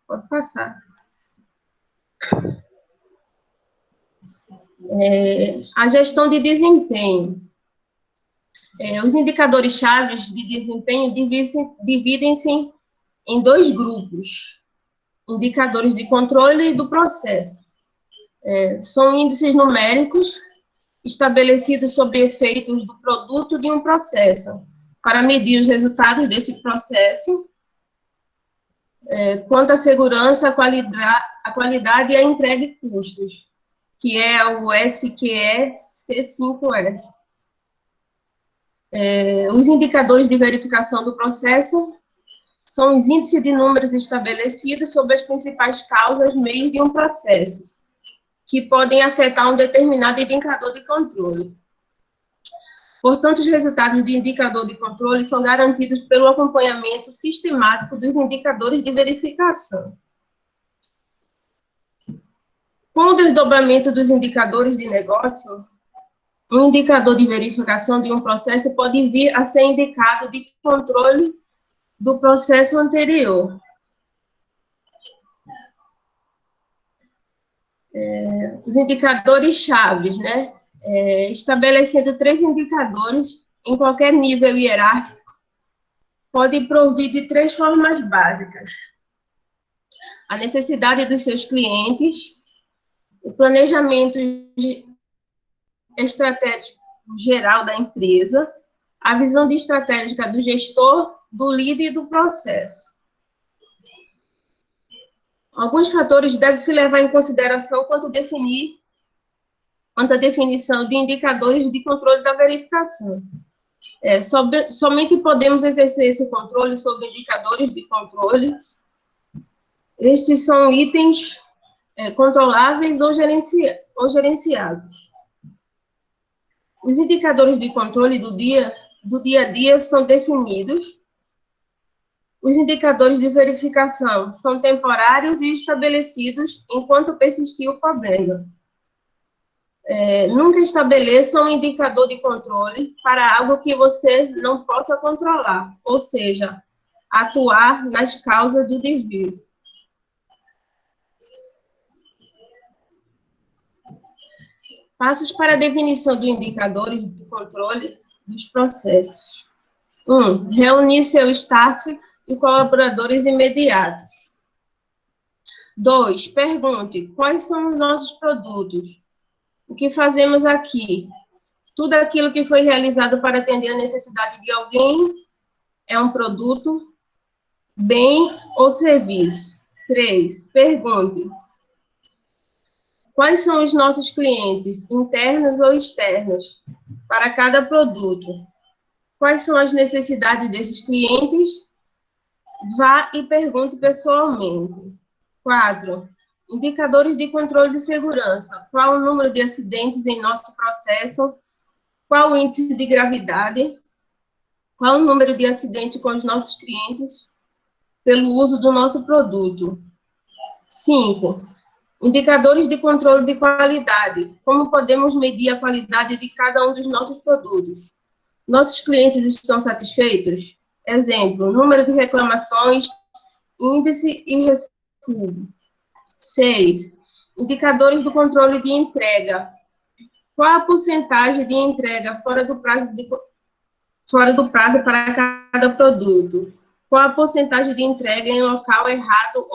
Pode passar. A gestão de desempenho. Os indicadores chaves de desempenho dividem-se em dois grupos: indicadores de controle do processo. São índices numéricos estabelecidos sobre efeitos do produto de um processo, para medir os resultados desse processo, quanto à segurança, a qualidade e a entrega e custos, que é o SQE C5S. Os indicadores de verificação do processo são os índices de números estabelecidos sobre as principais causas, meios de um processo, que podem afetar um determinado indicador de controle. Portanto, os resultados de indicador de controle são garantidos pelo acompanhamento sistemático dos indicadores de verificação. Com o desdobramento dos indicadores de negócio, um indicador de verificação de um processo pode vir a ser indicado de controle do processo anterior. Os indicadores chaves, né? Estabelecendo 3 indicadores em qualquer nível hierárquico, pode provir de 3 formas básicas: a necessidade dos seus clientes, o planejamento estratégico geral da empresa, a visão estratégica do gestor, do líder e do processo. Alguns fatores devem se levar em consideração quanto à definição de indicadores de controle da verificação. Somente podemos exercer esse controle sobre indicadores de controle. Estes são itens controláveis ou gerenciáveis. Os indicadores de controle do dia a dia são definidos. Os indicadores de verificação são temporários e estabelecidos enquanto persistir o problema. Nunca estabeleça um indicador de controle para algo que você não possa controlar, ou seja, atuar nas causas do desvio. Passos para a definição dos indicadores de controle dos processos. 1. Reunir seu staff e colaboradores imediatos. 2. Pergunte, quais são os nossos produtos? O que fazemos aqui? Tudo aquilo que foi realizado para atender a necessidade de alguém é um produto, bem ou serviço. 3. Pergunte, quais são os nossos clientes, internos ou externos, para cada produto? Quais são as necessidades desses clientes? Vá e pergunte pessoalmente. 4. Indicadores de controle de segurança. Qual o número de acidentes em nosso processo? Qual o índice de gravidade? Qual o número de acidentes com os nossos clientes pelo uso do nosso produto? 5. Indicadores de controle de qualidade. Como podemos medir a qualidade de cada um dos nossos produtos? Nossos clientes estão satisfeitos? Exemplo, número de reclamações, índice e refúgio. 6. Indicadores do controle de entrega. Qual a porcentagem de entrega fora do prazo para cada produto? Qual a porcentagem de entrega em local errado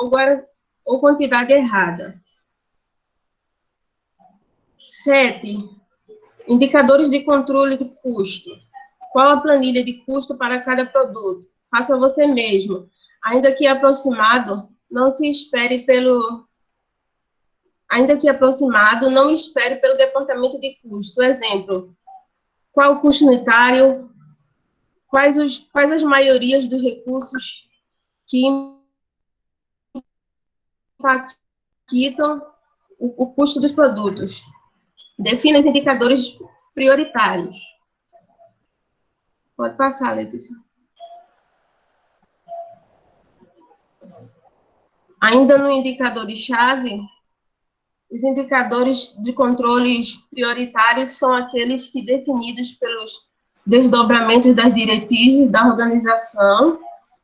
ou quantidade errada? 7. Indicadores de controle de custo. Qual a planilha de custo para cada produto? Faça você mesmo. Ainda que aproximado, não espere pelo departamento de custo. Exemplo, qual o custo unitário? Quais as maiorias dos recursos que impactam o custo dos produtos? Defina os indicadores prioritários. Pode passar, Letícia. Ainda no indicador de chave, os indicadores de controles prioritários são aqueles que, definidos pelos desdobramentos das diretrizes da organização,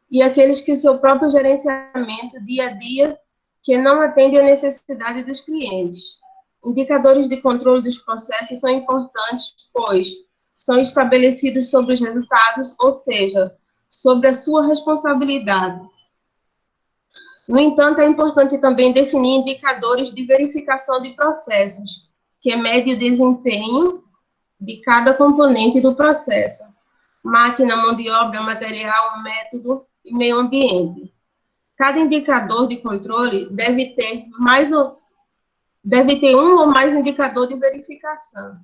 e aqueles que seu próprio gerenciamento dia a dia, que não atende à necessidade dos clientes. Indicadores de controle dos processos são importantes, pois são estabelecidos sobre os resultados, ou seja, sobre a sua responsabilidade. No entanto, é importante também definir indicadores de verificação de processos, que mede o desempenho de cada componente do processo: máquina, mão de obra, material, método e meio ambiente. Cada indicador de controle deve ter um ou mais indicadores de verificação.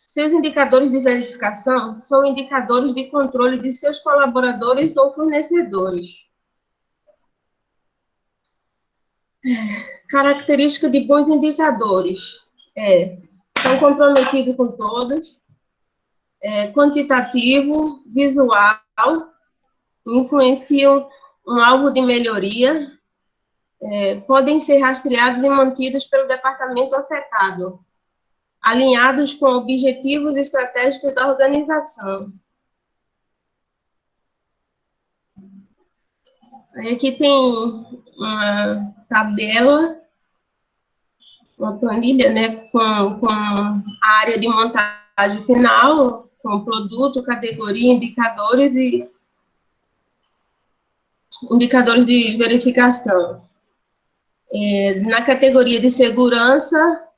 Seus indicadores de verificação são indicadores de controle de seus colaboradores ou fornecedores. Característica de bons indicadores: são comprometidos com todos, quantitativo, visual, influenciam um alvo de melhoria, podem ser rastreados e mantidos pelo departamento afetado, alinhados com objetivos estratégicos da organização. Aqui tem uma tabela, uma planilha, né, com a área de montagem final, com produto, categoria, indicadores e indicadores de verificação. Na categoria de segurança,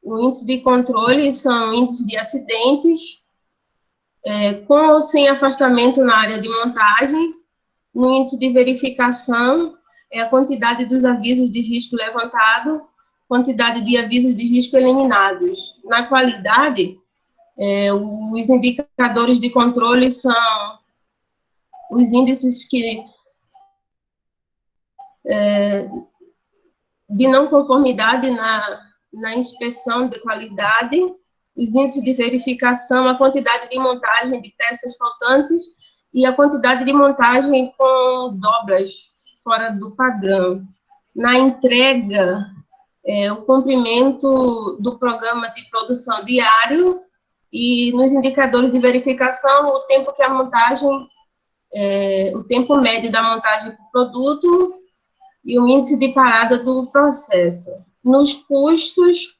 o índice de controle são índices de acidentes, com ou sem afastamento na área de montagem. No índice de verificação, é a quantidade dos avisos de risco levantado, quantidade de avisos de risco eliminados. Na qualidade, os indicadores de controle são os índices de não conformidade na inspeção de qualidade, os índices de verificação, a quantidade de montagem de peças faltantes e a quantidade de montagem com dobras fora do padrão. Na entrega, o cumprimento do programa de produção diário e nos indicadores de verificação, o tempo que a montagem, o tempo médio da montagem por produto e o índice de parada do processo. Nos custos,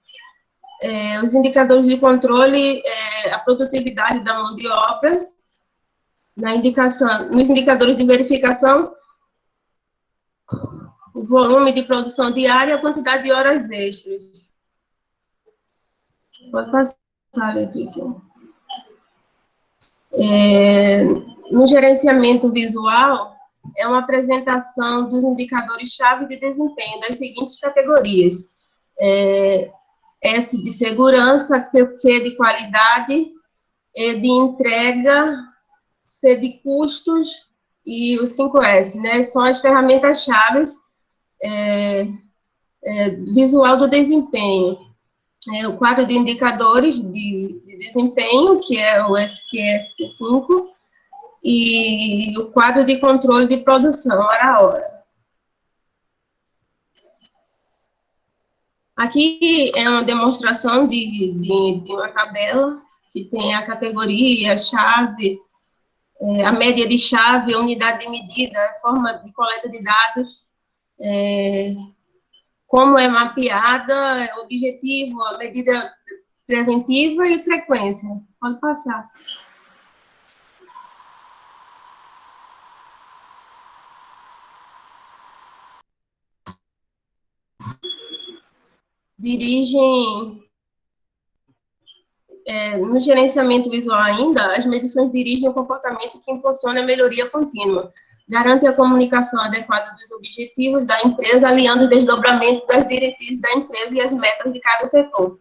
os indicadores de controle, a produtividade da mão de obra, nos indicadores de verificação, o volume de produção diária e a quantidade de horas extras. Pode passar, Letícia. No gerenciamento visual, é uma apresentação dos indicadores-chave de desempenho das seguintes categorias. S de segurança, Q de qualidade, E de entrega, C de custos e o 5S, né? São as ferramentas-chave visual do desempenho. O quadro de indicadores de desempenho, que é o SQS5, e o quadro de controle de produção, hora a hora. Aqui é uma demonstração de uma tabela que tem a categoria, a chave, a média de chave, a unidade de medida, a forma de coleta de dados, como é mapeada, o objetivo, a medida preventiva e frequência. Pode passar. Dirigem, no gerenciamento visual ainda, as medições dirigem o comportamento que impulsiona a melhoria contínua, garante a comunicação adequada dos objetivos da empresa, alinhando o desdobramento das diretrizes da empresa e as metas de cada setor.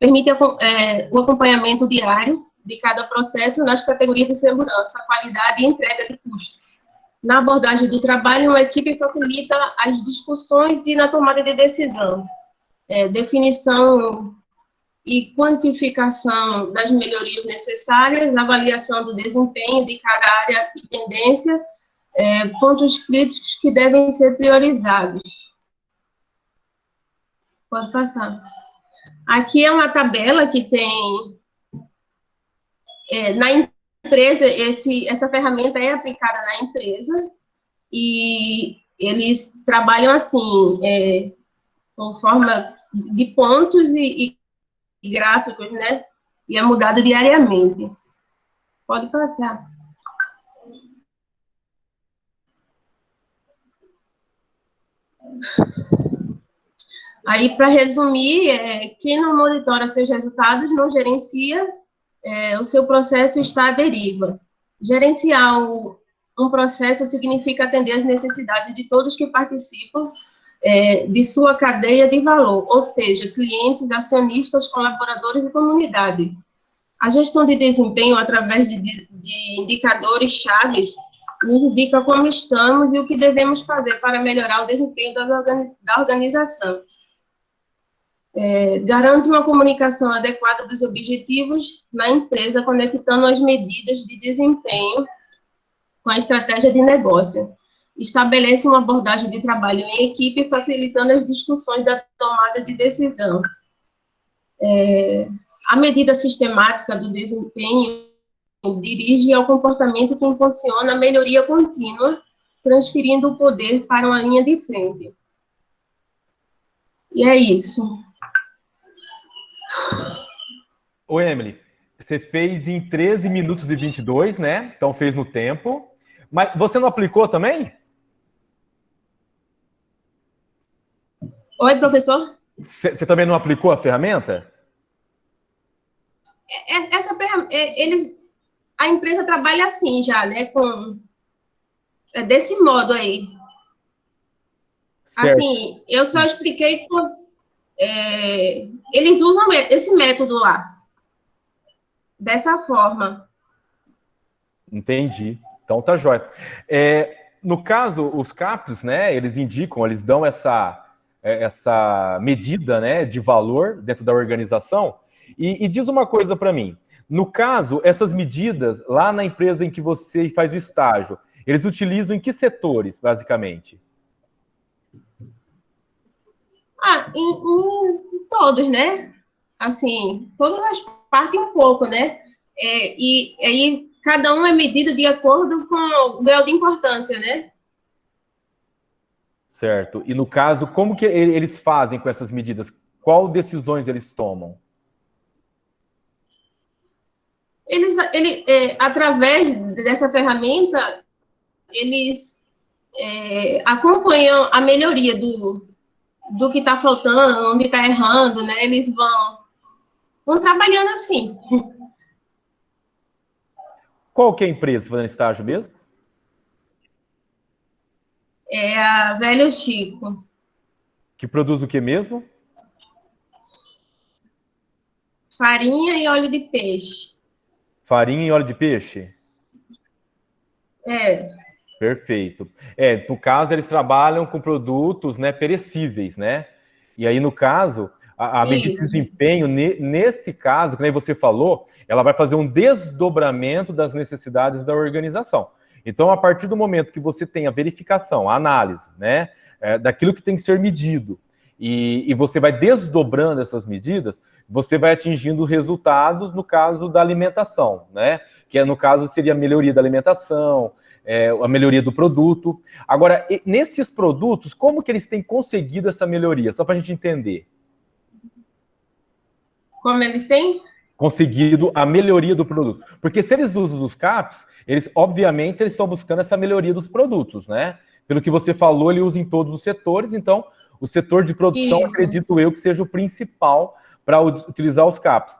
Permite o acompanhamento diário de cada processo nas categorias de segurança, qualidade e entrega de custos. Na abordagem do trabalho, uma equipe facilita as discussões e na tomada de decisão. Definição e quantificação das melhorias necessárias, avaliação do desempenho de cada área e tendência, pontos críticos que devem ser priorizados. Pode passar. Aqui é uma tabela que tem, na empresa, essa ferramenta é aplicada na empresa, e eles trabalham assim, com forma de pontos e gráficos, né? E é mudado diariamente. Pode passar. Aí, para resumir, quem não monitora seus resultados não gerencia, o seu processo está à deriva. Gerenciar um processo significa atender às necessidades de todos que participam de sua cadeia de valor, ou seja, clientes, acionistas, colaboradores e comunidade. A gestão de desempenho, através de indicadores-chave, nos indica como estamos e o que devemos fazer para melhorar o desempenho da organização. Garante uma comunicação adequada dos objetivos na empresa, conectando as medidas de desempenho com a estratégia de negócio. Estabelece uma abordagem de trabalho em equipe, facilitando as discussões da tomada de decisão. A medida sistemática do desempenho dirige ao comportamento que impulsiona a melhoria contínua, transferindo o poder para uma linha de frente. E é isso. Ô, Emily, você fez em 13 minutos e 22, né? Então fez no tempo. Mas você não aplicou também? Oi, professor? Você também não aplicou a ferramenta? Essa ferramenta, a empresa trabalha assim já, né? Desse modo aí. Certo. Assim, eu só expliquei eles usam esse método lá. Dessa forma. Entendi. Então tá jóia. No caso, os CAPs, né, eles indicam, eles dão essa essa medida, né, de valor dentro da organização. E diz uma coisa para mim. No caso, essas medidas, lá na empresa em que você faz o estágio, eles utilizam em que setores, basicamente? Em todos, né? Assim, todas as partes um pouco, né? E aí, cada um é medido de acordo com o grau de importância, né? Certo. E no caso, como que eles fazem com essas medidas? Qual decisões eles tomam? Através dessa ferramenta, eles acompanham a melhoria do que está faltando, onde está errando, né? Eles vão trabalhando assim. Qual que é a empresa fazendo estágio mesmo? É a Velho Chico. Que produz o que mesmo? Farinha e óleo de peixe. Farinha e óleo de peixe? É. Perfeito. No caso, eles trabalham com produtos, né, perecíveis, né? E aí, no caso, a medida de desempenho, nesse caso, que nem você falou, ela vai fazer um desdobramento das necessidades da organização. Então, a partir do momento que você tem a verificação, a análise, né, daquilo que tem que ser medido, e você vai desdobrando essas medidas, você vai atingindo resultados no caso da alimentação, né? Que no caso seria a melhoria da alimentação, a melhoria do produto. Agora, nesses produtos, como que eles têm conseguido essa melhoria? Só para a gente entender. Como eles têm? Conseguido a melhoria do produto. Porque se eles usam os CAPs, obviamente, eles estão buscando essa melhoria dos produtos, né? Pelo que você falou, ele usa em todos os setores, então, o setor de produção, acredito eu, que seja o principal para utilizar os CAPs.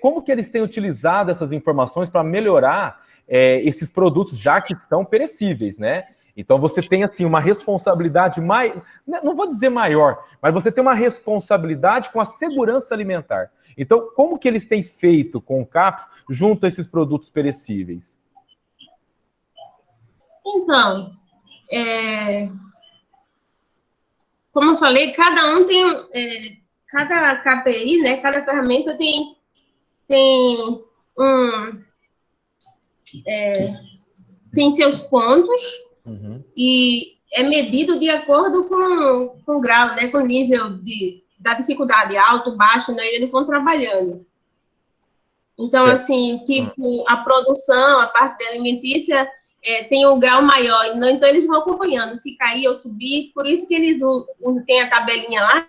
Como que eles têm utilizado essas informações para melhorar esses produtos, já que são perecíveis, né? Então, você tem, assim, uma responsabilidade não vou dizer maior, mas você tem uma responsabilidade com a segurança alimentar. Então, como que eles têm feito com o CAPs junto a esses produtos perecíveis? Então, como eu falei, cada um tem... cada KPI, né, cada ferramenta tem seus pontos, e é medido de acordo com o grau, né, com o nível da dificuldade, alto, baixo, né, e eles vão trabalhando. Então, certo. Assim, tipo, a produção, a parte alimentícia, tem um grau maior, então eles vão acompanhando, se cair ou subir, por isso que eles têm a tabelinha lá,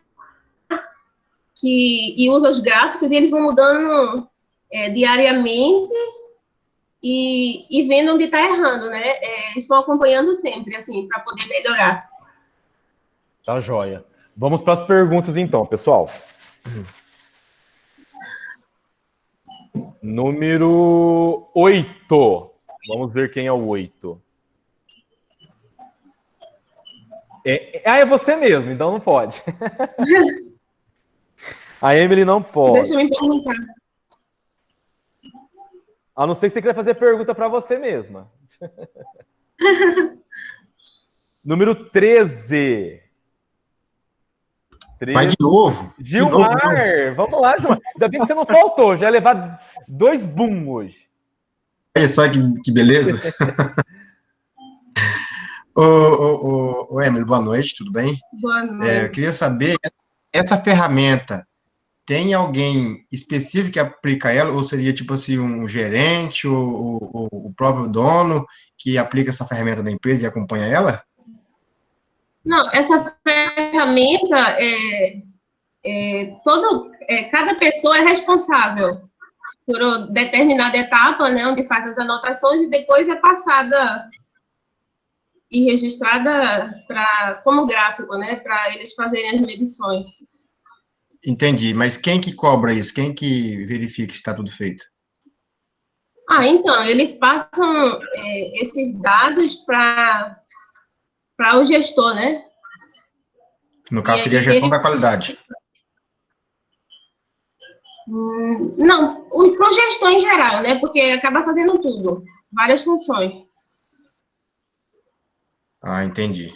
e usa os gráficos, e eles vão mudando diariamente e vendo onde está errando, né? Estão acompanhando sempre, assim, para poder melhorar. Tá joia. Vamos para as perguntas, então, pessoal. Número 8. Vamos ver quem é o 8. É você mesmo, então não pode. A Emily não pode. Deixa eu me perguntar. A não ser que você queira fazer pergunta para você mesma. Número 13. Vai de novo. Gilmar, vamos lá, Gilmar. Ainda bem que você não faltou, já ia levar 2 boom hoje. Olha só que beleza. Ô, Emily, boa noite, tudo bem? Boa noite. Eu queria saber, essa ferramenta, tem alguém específico que aplica ela, ou seria tipo assim, um gerente, ou o próprio dono que aplica essa ferramenta na empresa e acompanha ela? Não, essa ferramenta, cada pessoa é responsável por determinada etapa, né, onde faz as anotações e depois é passada e registrada como gráfico, né, para eles fazerem as medições. Entendi, mas quem que cobra isso? Quem que verifica se está tudo feito? Então, eles passam esses dados para o gestor, né? No caso, seria a gestão da qualidade. Não, para o gestor em geral, né? Porque acaba fazendo tudo, várias funções. Entendi.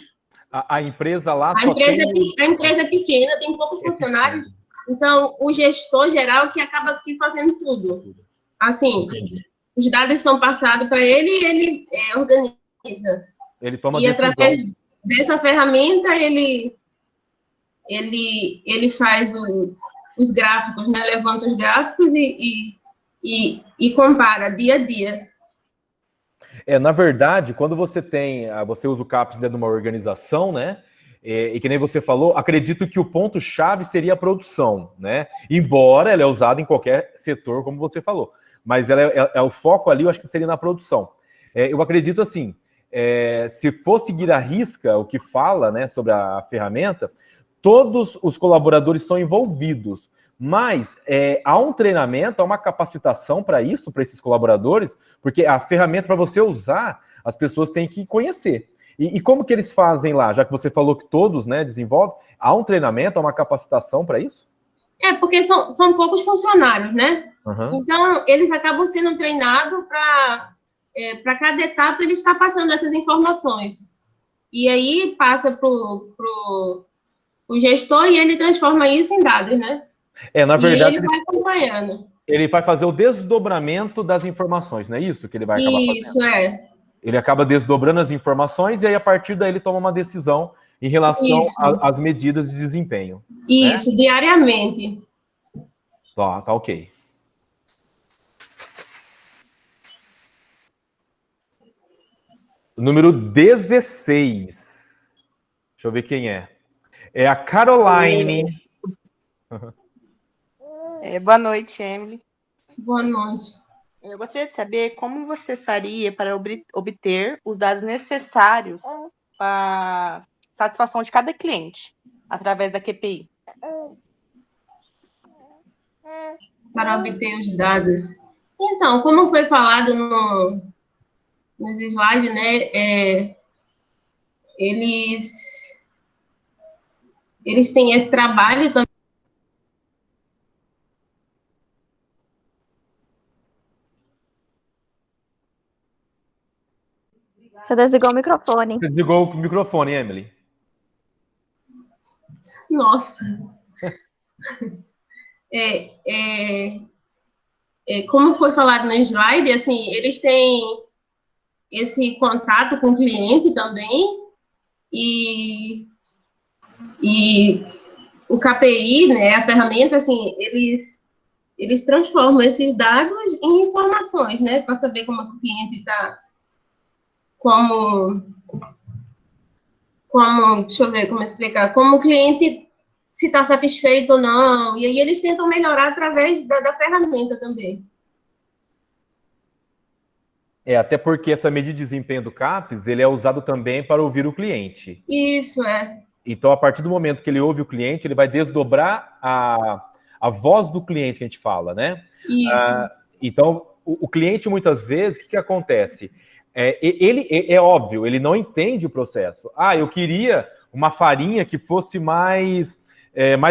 A empresa lá A só empresa, tem... a empresa é pequena, tem poucos funcionários, então o gestor geral que acaba aqui fazendo tudo. Assim, os dados são passados para ele e ele organiza. Ele toma E decisão. através dessa ferramenta, ele faz os gráficos, né? Levanta os gráficos e compara dia a dia. Na verdade, quando você usa o CAPS dentro de uma organização, né? E que nem você falou, acredito que o ponto-chave seria a produção, né? Embora ela é usada em qualquer setor, como você falou. Mas ela o foco ali, eu acho que seria na produção. Eu acredito assim, se for seguir à risca o que fala, né, sobre a ferramenta, todos os colaboradores estão envolvidos. Mas há um treinamento, há uma capacitação para isso, para esses colaboradores, porque a ferramenta, para você usar, as pessoas têm que conhecer. E como que eles fazem lá? Já que você falou que todos, né, desenvolvem, há um treinamento, há uma capacitação para isso? Porque são poucos funcionários, né? Uhum. Então, eles acabam sendo treinados para cada etapa ele está passando essas informações. E aí passa para o gestor e ele transforma isso em dados, né? Na verdade, e ele vai acompanhando. Ele vai fazer o desdobramento das informações, não é isso que ele vai acabar fazendo? Isso, Ele acaba desdobrando as informações e aí, a partir daí, ele toma uma decisão em relação às medidas de desempenho. Isso, né? Diariamente. Tá ok. Número 16. Deixa eu ver quem é. É a Caroline. Boa noite, Emily. Boa noite. Eu gostaria de saber como você faria para obter os dados necessários para a satisfação de cada cliente, através da QPI. Para obter os dados. Então, como foi falado nos slides, né, eles têm esse trabalho também. Você desligou o microfone. Você desligou o microfone, Emily. Nossa. Como foi falado no slide, assim, eles têm esse contato com o cliente também, e o KPI, né, a ferramenta, assim, eles transformam esses dados em informações, né, para saber como o cliente está, deixa eu ver como explicar, como o cliente se está satisfeito ou não, e aí eles tentam melhorar através da ferramenta também. Até porque essa medida de desempenho do CAPS, ele é usado também para ouvir o cliente. Isso, Então, a partir do momento que ele ouve o cliente, ele vai desdobrar a voz do cliente que a gente fala, né? Isso. Então, o cliente, muitas vezes, o que acontece? Ele é óbvio, ele não entende o processo. Eu queria uma farinha que fosse mais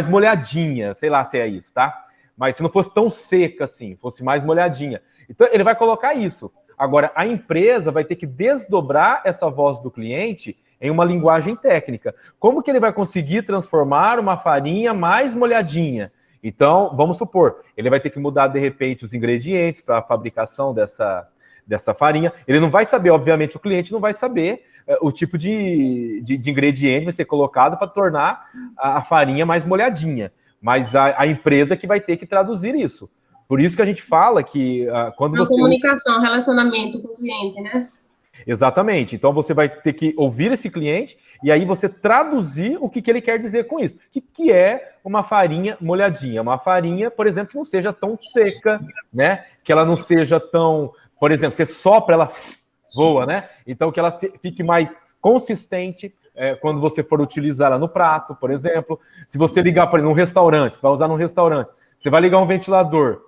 molhadinha, sei lá se é isso, tá? Mas se não fosse tão seca assim, fosse mais molhadinha. Então, ele vai colocar isso. Agora, a empresa vai ter que desdobrar essa voz do cliente em uma linguagem técnica. Como que ele vai conseguir transformar uma farinha mais molhadinha? Então, vamos supor, ele vai ter que mudar, de repente, os ingredientes para a fabricação dessa farinha. Ele não vai saber, obviamente, o cliente não vai saber o tipo de ingrediente vai ser colocado para tornar a farinha mais molhadinha. Mas a empresa que vai ter que traduzir isso. Por isso que a gente fala que quando você... comunicação, relacionamento com o cliente, né? Exatamente. Então, você vai ter que ouvir esse cliente e aí você traduzir o que ele quer dizer com isso. O que é uma farinha molhadinha? Uma farinha, por exemplo, que não seja tão seca, né? Que ela não seja tão... Por exemplo, você sopra, ela voa, né? Então, que ela fique mais consistente quando você for utilizar ela no prato, por exemplo. Se você ligar para num restaurante, você vai usar num restaurante, você vai ligar um ventilador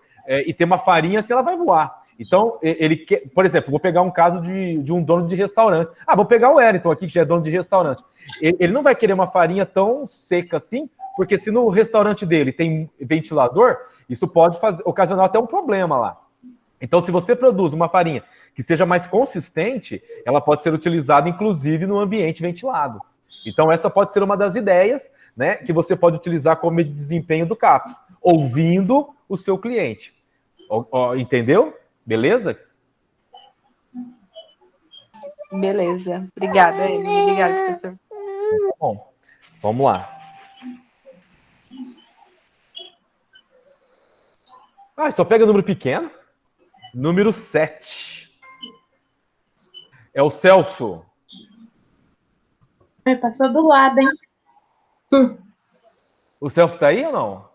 e ter uma farinha, assim, ela vai voar. Então, ele quer, por exemplo, vou pegar um caso de um dono de restaurante. Vou pegar o Wellington aqui, que já é dono de restaurante. Ele não vai querer uma farinha tão seca assim, porque se no restaurante dele tem ventilador, isso pode ocasionar até um problema lá. Então, se você produz uma farinha que seja mais consistente, ela pode ser utilizada, inclusive, no ambiente ventilado. Então, essa pode ser uma das ideias, né, que você pode utilizar como desempenho do CAPS, ouvindo o seu cliente. Entendeu? Beleza? Beleza. Obrigada, Emily. Obrigada, professor. Bom, vamos lá. Só pega número pequeno. Número 7. É o Celso. Passou do lado, hein? O Celso tá aí ou não?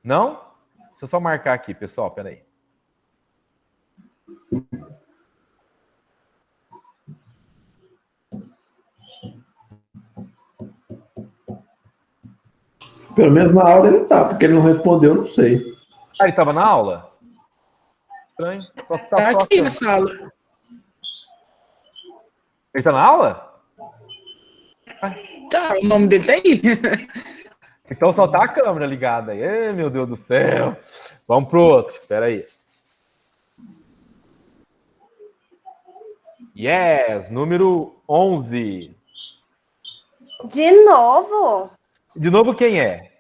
Não? Deixa eu só marcar aqui, pessoal. Peraí. Pelo menos na aula ele tá, porque ele não respondeu, eu não sei. Ele tava na aula? Estranho. Tá aqui na sala. Ele tá na aula? Tá, o nome dele tá aí. Então só tá a câmera ligada aí. Ei, meu Deus do céu. Vamos pro outro. Espera aí. Yes, número 11. De novo? De novo quem é?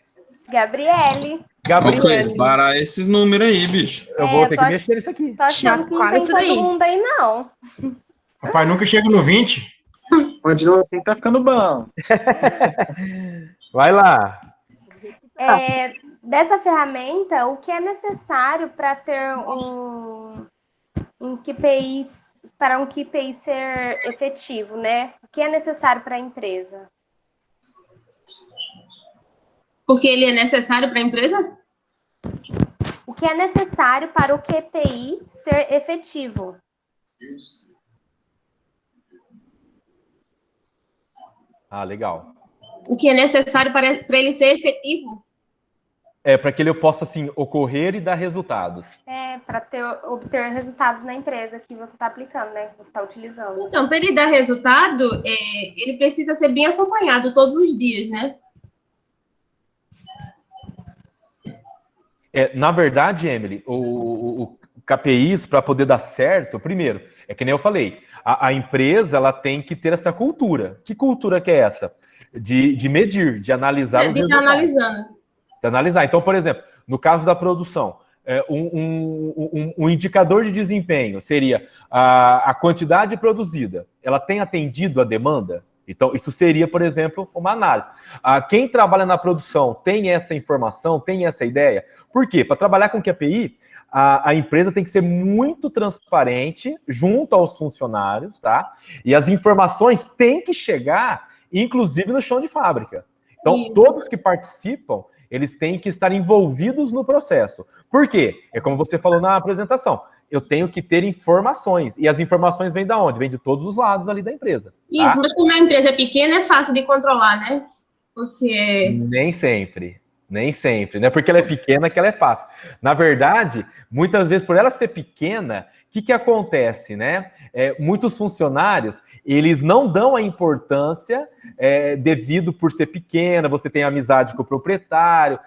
Gabriele. Gabriele. Parar esses números aí, bicho. Eu vou ter que mexer nisso aqui. Tô achando que não tem todo mundo aí, não. Rapaz, nunca chega no 20. Continua assim, tá ficando bom. Vai lá. Dessa ferramenta, o que é necessário para ter um KPI, para um KPI ser efetivo, né? O que é necessário para a empresa? Porque ele é necessário para a empresa? O que é necessário para o KPI ser efetivo? Legal. O que é necessário para ele ser efetivo? Para que ele possa, assim, ocorrer e dar resultados. Para obter resultados na empresa que você está aplicando, né? Que você está utilizando. Então, para ele dar resultado, ele precisa ser bem acompanhado todos os dias, né? Na verdade, Emily, o KPIs, para poder dar certo, primeiro, é que nem eu falei, a empresa ela tem que ter essa cultura. Que cultura que é essa? De medir, de analisar os resultados. Analisando. De analisar. Então, por exemplo, no caso da produção, um indicador de desempenho seria a quantidade produzida. Ela tem atendido a demanda? Então, isso seria, por exemplo, uma análise. Quem trabalha na produção tem essa informação, tem essa ideia? Por quê? Para trabalhar com QPI, a empresa tem que ser muito transparente junto aos funcionários, tá? E as informações têm que chegar, inclusive, no chão de fábrica. Então, todos que participam, eles têm que estar envolvidos no processo. Por quê? É como você falou na apresentação. Eu tenho que ter informações. E as informações vêm de onde? Vêm de todos os lados ali da empresa. Tá? Isso, mas como a empresa é pequena, é fácil de controlar, né? Porque... Nem sempre. Nem sempre. Não é porque ela é pequena que ela é fácil. Na verdade, muitas vezes, por ela ser pequena, o que acontece, né? Muitos funcionários, eles não dão a importância devido por ser pequena, você tem amizade com o proprietário.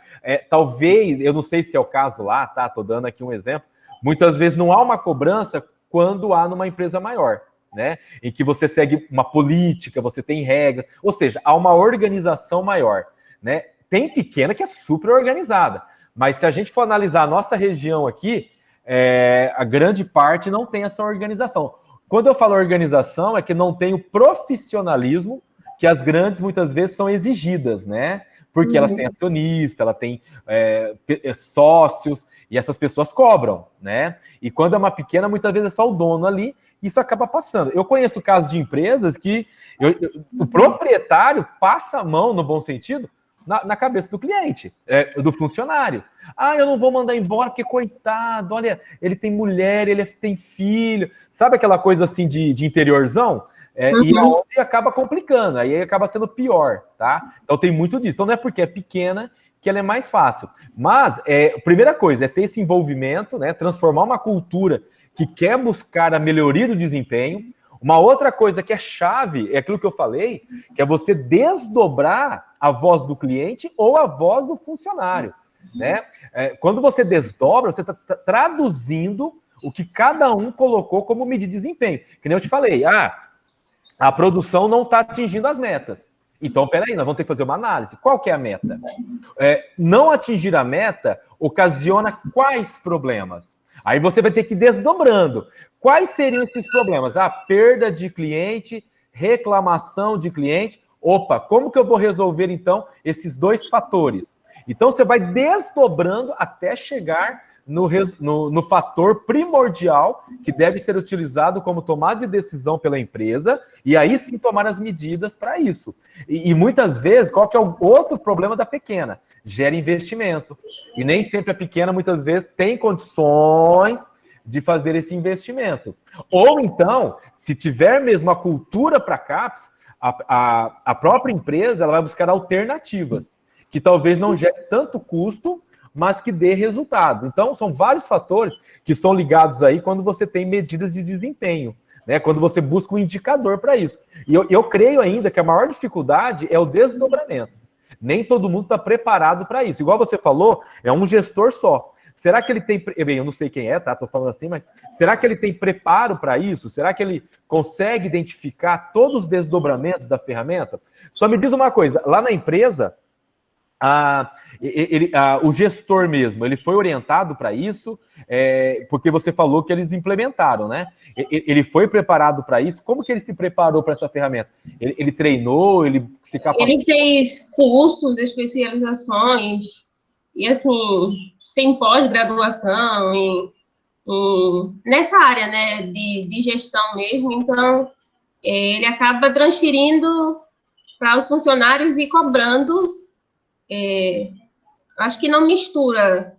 Talvez, eu não sei se é o caso lá, tá? Tô dando aqui um exemplo. Muitas vezes não há uma cobrança quando há numa empresa maior, né? Em que você segue uma política, você tem regras, ou seja, há uma organização maior, né? Tem pequena que é super organizada, mas se a gente for analisar a nossa região aqui, a grande parte não tem essa organização. Quando eu falo organização, é que não tem o profissionalismo que as grandes muitas vezes são exigidas, né? Porque elas têm acionista, ela tem sócios, e essas pessoas cobram, né? E quando é uma pequena, muitas vezes é só o dono ali, e isso acaba passando. Eu conheço casos de empresas que o proprietário passa a mão, no bom sentido, na cabeça do cliente, do funcionário. Eu não vou mandar embora porque, coitado, olha, ele tem mulher, ele tem filho. Sabe aquela coisa assim de interiorzão? E onde acaba complicando, aí acaba sendo pior, tá? Então tem muito disso. Então não é porque é pequena que ela é mais fácil. Mas a primeira coisa é ter esse envolvimento, né? Transformar uma cultura que quer buscar a melhoria do desempenho. Uma outra coisa que é chave, é aquilo que eu falei, que é você desdobrar a voz do cliente ou a voz do funcionário, né? Quando você desdobra, você está traduzindo o que cada um colocou como medida de desempenho. Que nem eu te falei, a produção não está atingindo as metas. Então, peraí, nós vamos ter que fazer uma análise. Qual que é a meta? Não atingir a meta ocasiona quais problemas? Aí você vai ter que ir desdobrando. Quais seriam esses problemas? Perda de cliente, reclamação de cliente. Opa, como que eu vou resolver, então, esses dois fatores? Então, você vai desdobrando até chegar no fator primordial que deve ser utilizado como tomada de decisão pela empresa e aí sim tomar as medidas para isso. E muitas vezes, qual que é o outro problema da pequena? Gera investimento. E nem sempre a pequena, muitas vezes, tem condições de fazer esse investimento. Ou então, se tiver mesmo a cultura para CAPES, a própria empresa ela vai buscar alternativas, que talvez não gere tanto custo, mas que dê resultado. Então, são vários fatores que são ligados aí quando você tem medidas de desempenho, né? Quando você busca um indicador para isso. E eu creio ainda que a maior dificuldade é o desdobramento. Nem todo mundo está preparado para isso. Igual você falou, é um gestor só. Será que ele tem... Bem, eu não sei quem é, tá? Estou falando assim, mas será que ele tem preparo para isso? Será que ele consegue identificar todos os desdobramentos da ferramenta? Só me diz uma coisa, lá na empresa... o gestor mesmo, ele foi orientado para isso, porque você falou que eles implementaram, né? Ele foi preparado para isso? Como que ele se preparou para essa ferramenta? Ele treinou, ele se capacitou? Ele fez cursos, especializações, e assim, tem pós-graduação nessa área, né, de gestão mesmo, então ele acaba transferindo para os funcionários e cobrando. Acho que não mistura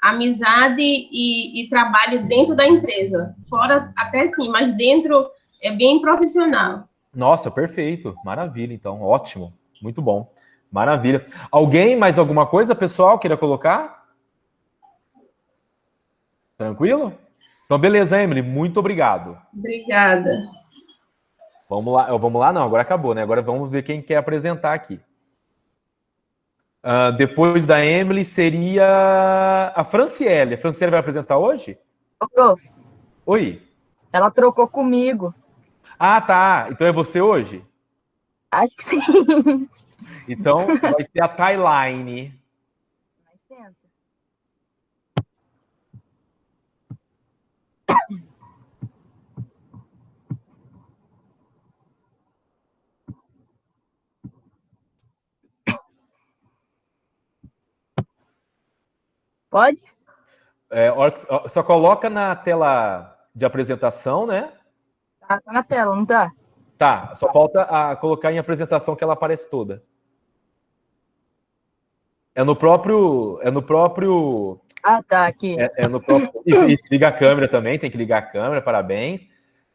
amizade e trabalho dentro da empresa. Fora até sim, mas dentro é bem profissional. Nossa, perfeito. Maravilha, então. Ótimo. Muito bom. Maravilha. Alguém, mais alguma coisa, pessoal, queira colocar? Tranquilo? Então, beleza, Emily. Muito obrigado. Obrigada. Vamos lá. Vamos lá? Não, agora acabou, né? Agora vamos ver quem quer apresentar aqui. Depois da Emily seria a Franciele. A Franciele vai apresentar hoje? Ô, prof. Oi. Ela trocou comigo. Ah, tá. Então é você hoje? Acho que sim. Então vai ser a Tailine. Pode? Só coloca na tela de apresentação, né? Tá na tela, não tá? Tá, só falta colocar em apresentação que ela aparece toda. É no próprio... Ah, tá, aqui. É no próprio... Isso, liga a câmera também, tem que ligar a câmera, parabéns.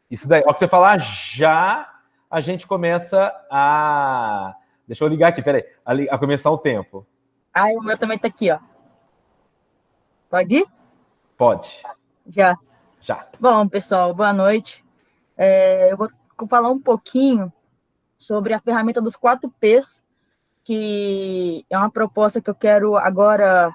Isso daí, ó, que você falar já, a gente começa a... Deixa eu ligar aqui, peraí. A começar o tempo. Ah, o meu também tá aqui, ó. Pode ir? Pode. Já. Já. Bom, pessoal, boa noite. Eu vou falar um pouquinho sobre a ferramenta dos 4 Ps, que é uma proposta que eu quero agora,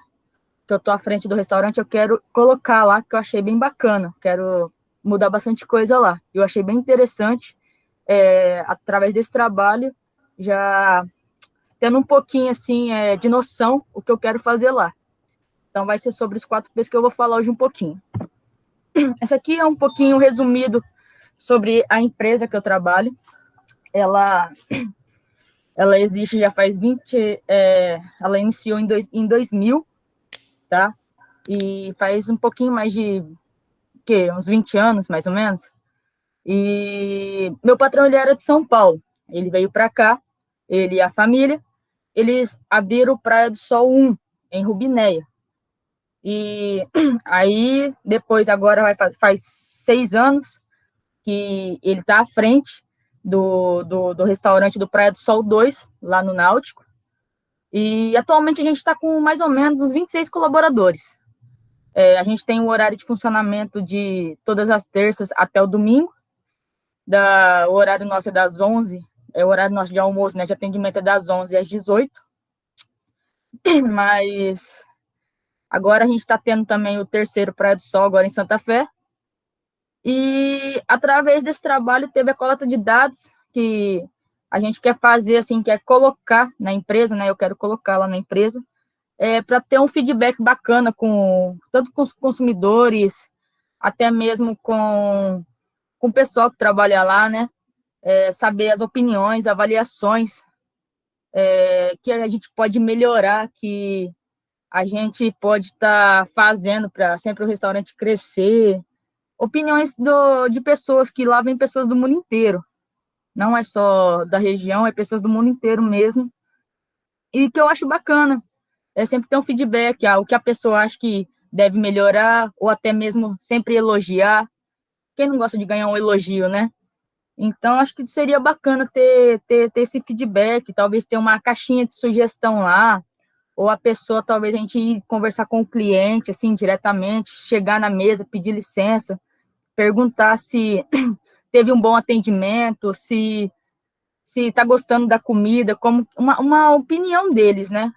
que eu tô à frente do restaurante, eu quero colocar lá, que eu achei bem bacana. Quero mudar bastante coisa lá. Eu achei bem interessante, através desse trabalho, já tendo um pouquinho, assim, de noção o que eu quero fazer lá. Então, vai ser sobre os 4 Ps que eu vou falar hoje um pouquinho. Essa aqui é um pouquinho resumido sobre a empresa que eu trabalho. Ela existe já faz ela iniciou em 2000, tá? E faz um pouquinho mais de, uns 20 anos, mais ou menos. E meu patrão, ele era de São Paulo. Ele veio para cá, ele e a família. Eles abriram o Praia do Sol 1, em Rubinéia. E aí, depois, agora faz 6 anos que ele está à frente do restaurante do Praia do Sol 2, lá no Náutico. E atualmente a gente está com mais ou menos uns 26 colaboradores. A gente tem um horário de funcionamento de todas as terças até o domingo. O horário nosso é das 11, o horário nosso de almoço, né, de atendimento é das 11 às 18. Mas... agora a gente está tendo também o terceiro Praia do Sol, agora em Santa Fé. E através desse trabalho teve a coleta de dados que a gente quer fazer, assim, quer colocar na empresa, né? Eu quero colocar lá na empresa, para ter um feedback bacana tanto com os consumidores, até mesmo com o pessoal que trabalha lá, né? Saber as opiniões, avaliações que a gente pode melhorar, que a gente pode estar fazendo para sempre o restaurante crescer. Opiniões de pessoas, que lá vem pessoas do mundo inteiro. Não é só da região, é pessoas do mundo inteiro mesmo. E que eu acho bacana é sempre ter um feedback, o que a pessoa acha que deve melhorar, ou até mesmo sempre elogiar. Quem não gosta de ganhar um elogio, né? Então, acho que seria bacana ter esse feedback, talvez ter uma caixinha de sugestão lá, ou a pessoa, talvez a gente ir conversar com o cliente, assim, diretamente, chegar na mesa, pedir licença, perguntar se teve um bom atendimento, se está gostando da comida, como uma opinião deles, né?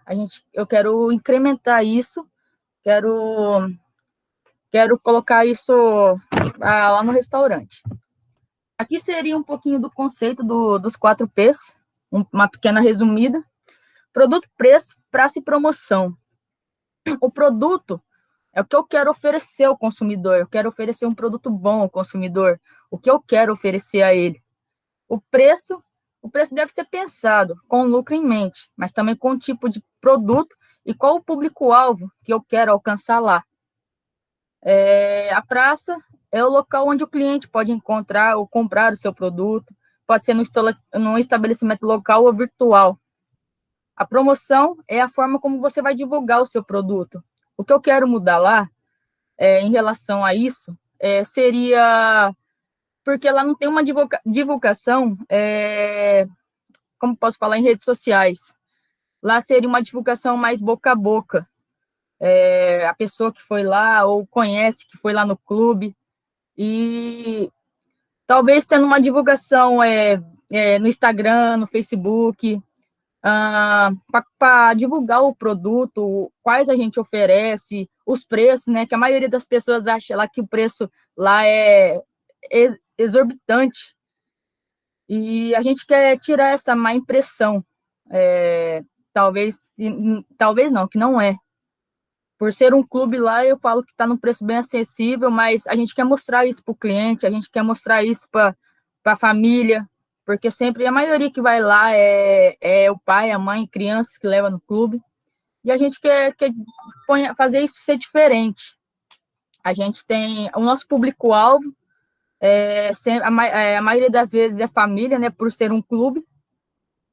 Eu quero incrementar isso, quero colocar isso lá no restaurante. Aqui seria um pouquinho do conceito dos 4 P's, uma pequena resumida. Produto, preço, praça e promoção. O produto é o que eu quero oferecer ao consumidor, eu quero oferecer um produto bom ao consumidor, o que eu quero oferecer a ele. O preço deve ser pensado com lucro em mente, mas também com o tipo de produto e qual o público-alvo que eu quero alcançar lá. A praça é o local onde o cliente pode encontrar ou comprar o seu produto, pode ser num estabelecimento local ou virtual. A promoção é a forma como você vai divulgar o seu produto. O que eu quero mudar lá, em relação a isso, seria... Porque lá não tem uma divulgação, como posso falar, em redes sociais. Lá seria uma divulgação mais boca a boca. A pessoa que foi lá, ou conhece, que foi lá no clube, e talvez tendo uma divulgação no Instagram, no Facebook, para divulgar o produto, quais a gente oferece, os preços, né? Que a maioria das pessoas acha lá que o preço lá é exorbitante. E a gente quer tirar essa má impressão. Talvez não, que não é. Por ser um clube lá, eu falo que está num preço bem acessível, mas a gente quer mostrar isso para o cliente, a gente quer mostrar isso para a família, porque sempre a maioria que vai lá é o pai, a mãe, crianças que levam no clube, e a gente quer fazer isso ser diferente. A gente tem o nosso público-alvo, a maioria das vezes é família, né, por ser um clube,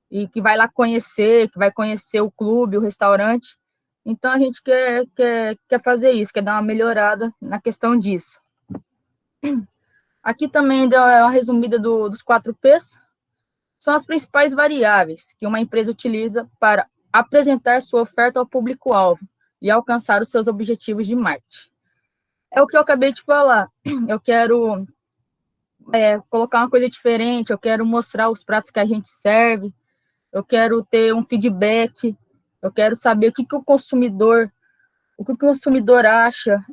e que vai lá conhecer, que vai conhecer o clube, o restaurante. Então, a gente quer fazer isso, quer dar uma melhorada na questão disso. Aqui também deu uma resumida dos 4 P's. São as principais variáveis que uma empresa utiliza para apresentar sua oferta ao público-alvo e alcançar os seus objetivos de marketing. É o que eu acabei de falar. Eu quero colocar uma coisa diferente, eu quero mostrar os pratos que a gente serve, eu quero ter um feedback, eu quero saber o que o consumidor acha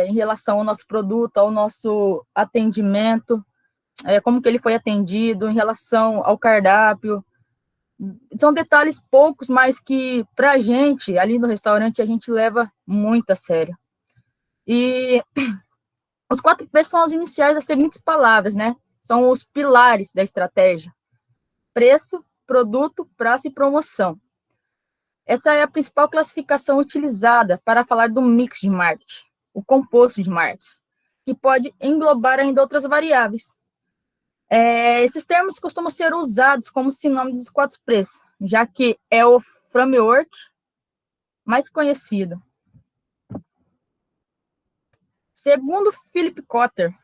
em relação ao nosso produto, ao nosso atendimento, como que ele foi atendido, em relação ao cardápio. São detalhes poucos, mas que, para a gente, ali no restaurante, a gente leva muito a sério. E os 4 P's são as iniciais das seguintes palavras, né? São os pilares da estratégia: preço, produto, praça e promoção. Essa é a principal classificação utilizada para falar do mix de marketing, o composto de marketing, que pode englobar ainda outras variáveis. Esses termos costumam ser usados como sinônimos dos 4 P's, já que é o framework mais conhecido. Segundo Philip Kotler,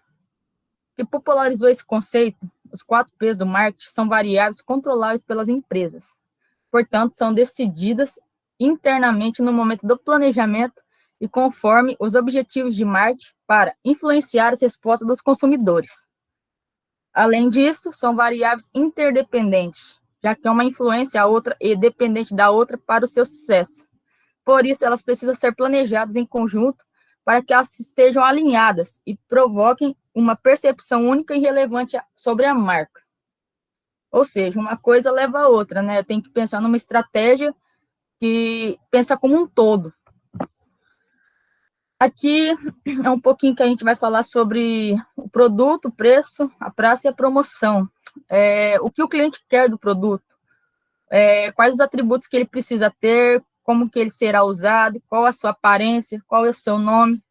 que popularizou esse conceito, os 4 P's do marketing são variáveis controláveis pelas empresas. Portanto, são decididas internamente no momento do planejamento e conforme os objetivos de marketing para influenciar as respostas dos consumidores. Além disso, são variáveis interdependentes, já que uma influência a outra é dependente da outra para o seu sucesso. Por isso, elas precisam ser planejadas em conjunto para que elas estejam alinhadas e provoquem uma percepção única e relevante sobre a marca. Ou seja, uma coisa leva a outra, né? Tem que pensar numa estratégia que pensa como um todo. Aqui é um pouquinho que a gente vai falar sobre o produto, o preço, a praça e a promoção. O que o cliente quer do produto, quais os atributos que ele precisa ter, como que ele será usado, qual a sua aparência, qual é o seu nome.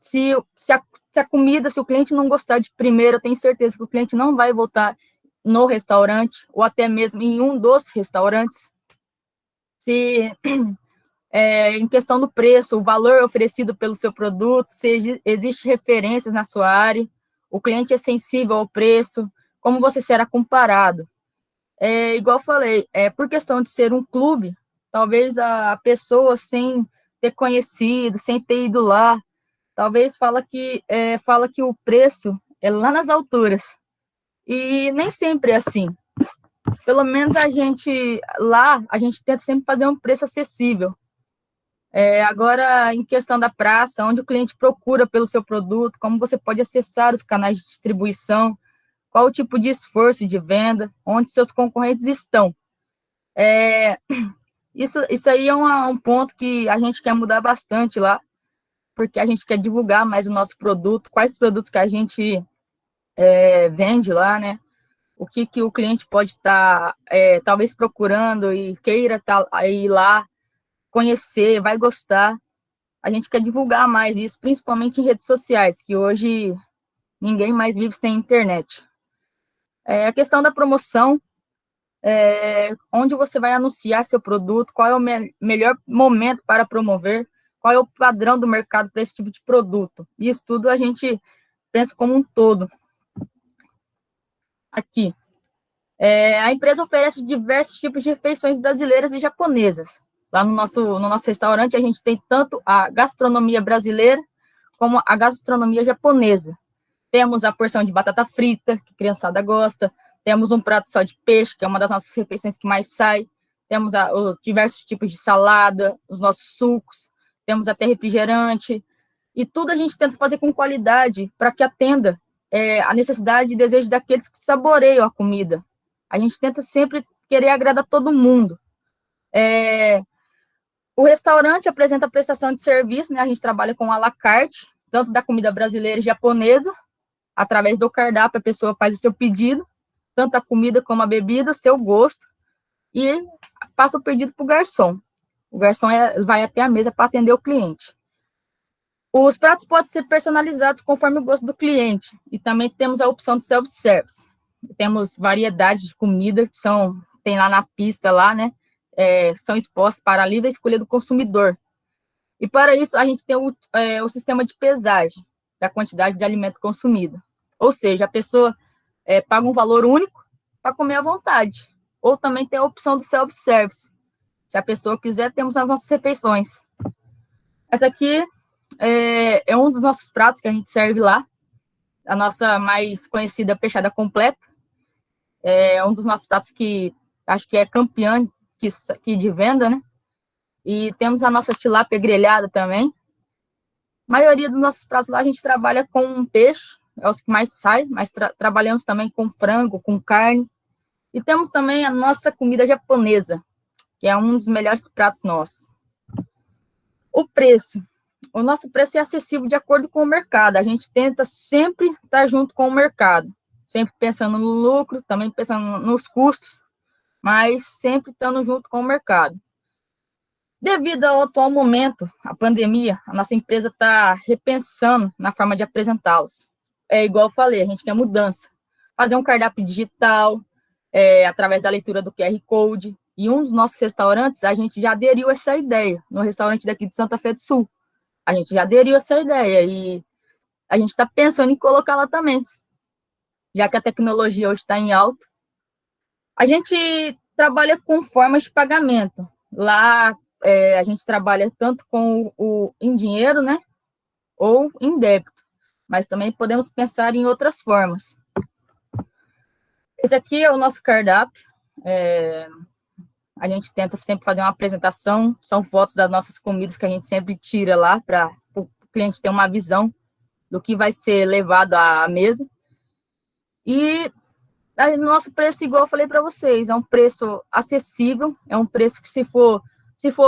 Se a comida, se o cliente não gostar de primeira, eu tenho certeza que o cliente não vai voltar no restaurante, ou até mesmo em um dos restaurantes. Em questão do preço, o valor oferecido pelo seu produto, se existe referências na sua área, o cliente é sensível ao preço, como você será comparado. Igual eu falei, por questão de ser um clube, talvez a pessoa sem ter conhecido, sem ter ido lá, talvez fala que o preço é lá nas alturas. E nem sempre é assim. Pelo menos a gente tenta sempre fazer um preço acessível. Agora, em questão da praça, onde o cliente procura pelo seu produto, como você pode acessar os canais de distribuição, qual o tipo de esforço de venda, onde seus concorrentes estão. Isso aí é um ponto que a gente quer mudar bastante lá, porque a gente quer divulgar mais o nosso produto, quais produtos que a gente vende lá, né? O que o cliente pode estar, talvez, procurando e queira ir lá, conhecer, vai gostar. A gente quer divulgar mais isso, principalmente em redes sociais, que hoje ninguém mais vive sem internet. A questão da promoção, onde você vai anunciar seu produto, qual é o melhor momento para promover, qual é o padrão do mercado para esse tipo de produto. Isso tudo a gente pensa como um todo. Aqui. A empresa oferece diversos tipos de refeições brasileiras e japonesas. Lá no nosso restaurante, a gente tem tanto a gastronomia brasileira como a gastronomia japonesa. Temos a porção de batata frita, que a criançada gosta. Temos um prato só de peixe, que é uma das nossas refeições que mais sai. Temos os diversos tipos de salada, os nossos sucos. Temos até refrigerante. E tudo a gente tenta fazer com qualidade para que atenda a necessidade e desejo daqueles que saboreiam a comida. A gente tenta sempre querer agradar todo mundo. O restaurante apresenta prestação de serviço, né? A gente trabalha com à la carte, tanto da comida brasileira e japonesa. Através do cardápio, a pessoa faz o seu pedido, tanto a comida como a bebida, seu gosto, e passa o pedido para o garçom. O garçom vai até a mesa para atender o cliente. Os pratos podem ser personalizados conforme o gosto do cliente, e também temos a opção de self-service. Temos variedades de comida que tem lá na pista, lá, né? São expostas para a livre escolha do consumidor. E para isso, a gente tem o sistema de pesagem da quantidade de alimento consumido. Ou seja, a pessoa paga um valor único para comer à vontade. Ou também tem a opção do self-service. Se a pessoa quiser, temos as nossas refeições. Essa aqui é um dos nossos pratos que a gente serve lá. A nossa mais conhecida peixada completa. É um dos nossos pratos que acho que é campeão de venda, né? E temos a nossa tilápia grelhada também. A maioria dos nossos pratos lá a gente trabalha com peixe, é os que mais saem, mas trabalhamos também com frango, com carne. E temos também a nossa comida japonesa, que é um dos melhores pratos nossos. O preço. O nosso preço é acessível de acordo com o mercado. A gente tenta sempre estar junto com o mercado, sempre pensando no lucro, também pensando nos custos, mas sempre estando junto com o mercado. Devido ao atual momento, a pandemia, a nossa empresa está repensando na forma de apresentá-los. Igual eu falei, a gente quer mudança. Fazer um cardápio digital, através da leitura do QR Code. E um dos nossos restaurantes, a gente já aderiu a essa ideia, no restaurante daqui de Santa Fé do Sul. A gente já aderiu a essa ideia e a gente está pensando em colocar lá também, já que a tecnologia hoje está em alta. A gente trabalha com formas de pagamento. Lá, a gente trabalha tanto em dinheiro, né, ou em débito, mas também podemos pensar em outras formas. Esse aqui é o nosso cardápio. A gente tenta sempre fazer uma apresentação, são fotos das nossas comidas que a gente sempre tira lá para o cliente ter uma visão do que vai ser levado à mesa. E o nosso preço, igual eu falei para vocês, é um preço acessível, é um preço que, se for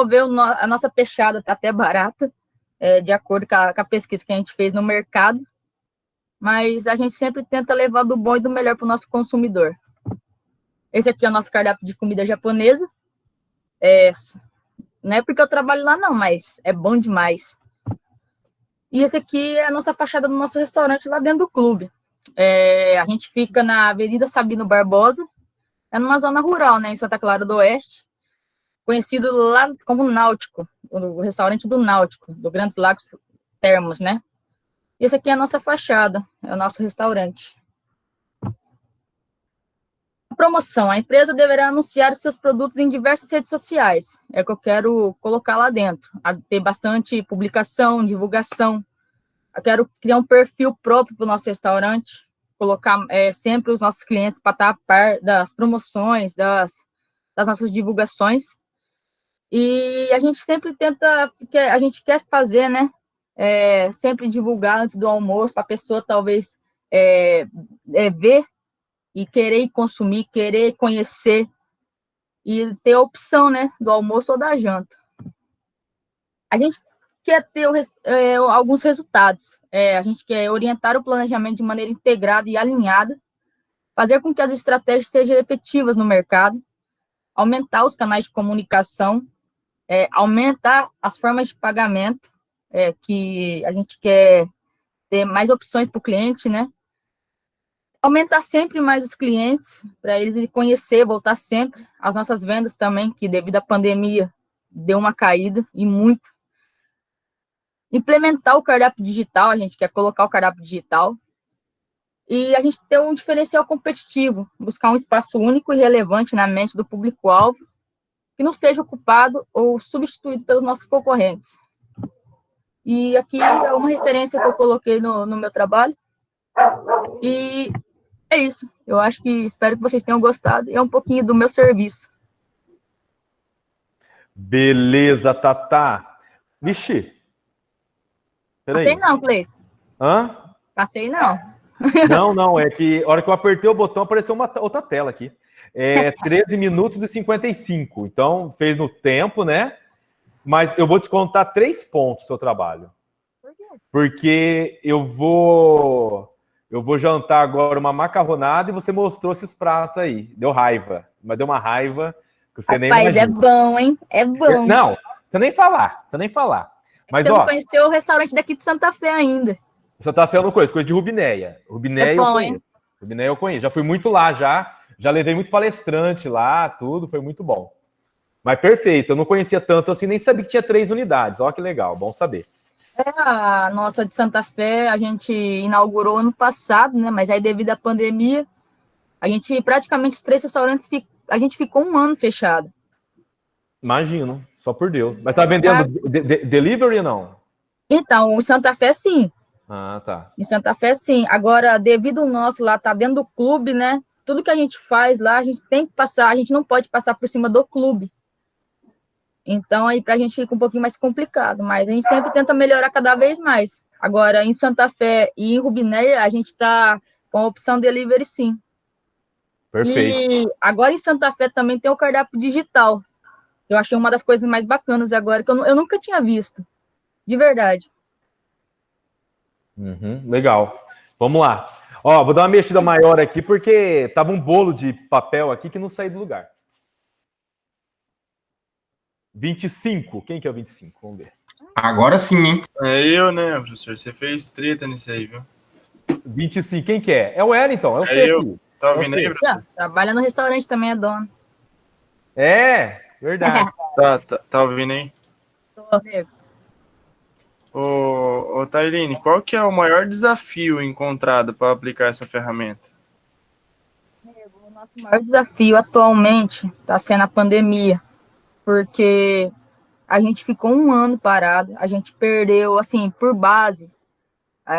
ver, a nossa peixada está até barata, de acordo com a pesquisa que a gente fez no mercado, mas a gente sempre tenta levar do bom e do melhor para o nosso consumidor. Esse aqui é o nosso cardápio de comida japonesa. Não é porque eu trabalho lá, não, mas é bom demais. E esse aqui é a nossa fachada do nosso restaurante lá dentro do clube. A gente fica na Avenida Sabino Barbosa, numa zona rural, né, em Santa Clara do Oeste, conhecido lá como Náutico, o restaurante do Náutico, do Grandes Lagos Termos, né? E esse aqui é a nossa fachada, é o nosso restaurante. Promoção. A empresa deverá anunciar os seus produtos em diversas redes sociais. É o que eu quero colocar lá dentro. Ter bastante publicação, divulgação. Eu quero criar um perfil próprio para o nosso restaurante, colocar sempre os nossos clientes para estar a par das promoções, das nossas divulgações. E a gente sempre tenta, a gente quer fazer, né? Sempre divulgar antes do almoço, para a pessoa talvez ver e querer consumir, querer conhecer e ter a opção, né, do almoço ou da janta. A gente quer ter alguns resultados. A gente quer orientar o planejamento de maneira integrada e alinhada, fazer com que as estratégias sejam efetivas no mercado, aumentar os canais de comunicação, aumentar as formas de pagamento, que a gente quer ter mais opções para o cliente, né? Aumentar sempre mais os clientes, para eles conhecer, voltar sempre. As nossas vendas também, que devido à pandemia, deu uma caída, e muito. Implementar o cardápio digital, a gente quer colocar o cardápio digital. E a gente ter um diferencial competitivo, buscar um espaço único e relevante na mente do público-alvo, que não seja ocupado ou substituído pelos nossos concorrentes. E aqui é uma referência que eu coloquei no meu trabalho. E é isso. Eu acho que espero que vocês tenham gostado. E é um pouquinho do meu serviço. Beleza, Tatá. Vixe. Peraí. Passei não, Cleiton. Hã? Passei não. Não. É que a hora que eu apertei o botão, apareceu uma outra tela aqui. 13 minutos e 55. Então, fez no tempo, né? Mas eu vou descontar 3 pontos do seu trabalho. Por quê? Porque eu vou jantar agora uma macarronada e você mostrou esses pratos aí. Deu raiva. Mas deu uma raiva que você nem imagina. É bom, hein? É bom. Não, você nem falar. Mas, você não conheceu o restaurante daqui de Santa Fé ainda. Santa Fé eu não conheço, coisa de Rubinéia. Rubinéia bom, eu conheço. Hein? Rubinéia eu conheço. Já fui muito lá, já levei muito palestrante lá, tudo, foi muito bom. Mas perfeito, eu não conhecia tanto assim, nem sabia que tinha 3 unidades. Olha que legal, bom saber. A nossa de Santa Fé, a gente inaugurou ano passado, né? Mas aí, devido à pandemia, a gente, praticamente, os 3 restaurantes, a gente ficou 1 ano fechado. Imagino, só por Deus. Mas tá vendendo delivery ou não? Então, o Santa Fé, sim. Ah, tá. Em Santa Fé, sim. Agora, devido ao nosso lá, tá dentro do clube, né? Tudo que a gente faz lá, a gente tem que passar, a gente não pode passar por cima do clube. Então, aí pra gente fica um pouquinho mais complicado, mas a gente sempre tenta melhorar cada vez mais. Agora, em Santa Fé e em Rubinéia, a gente tá com a opção delivery, sim. Perfeito. E agora em Santa Fé também tem o cardápio digital. Eu achei uma das coisas mais bacanas agora, que eu nunca tinha visto. De verdade. Legal. Vamos lá. Ó, vou dar uma mexida maior aqui, porque tava um bolo de papel aqui que não saiu do lugar. 25. Quem que é o 25? Vamos ver. Agora sim, hein? É eu, né, professor? Você fez treta nisso aí, viu? 25. Quem que é? É o Wellington. Eu. Tá ouvindo aí, professor? Trabalha no restaurante também, é dono. Verdade. Tá ouvindo aí? Ô, Tairine, qual que é o maior desafio encontrado para aplicar essa ferramenta? O nosso maior desafio atualmente está sendo a pandemia, porque a gente ficou 1 ano parado, a gente perdeu, assim, por base,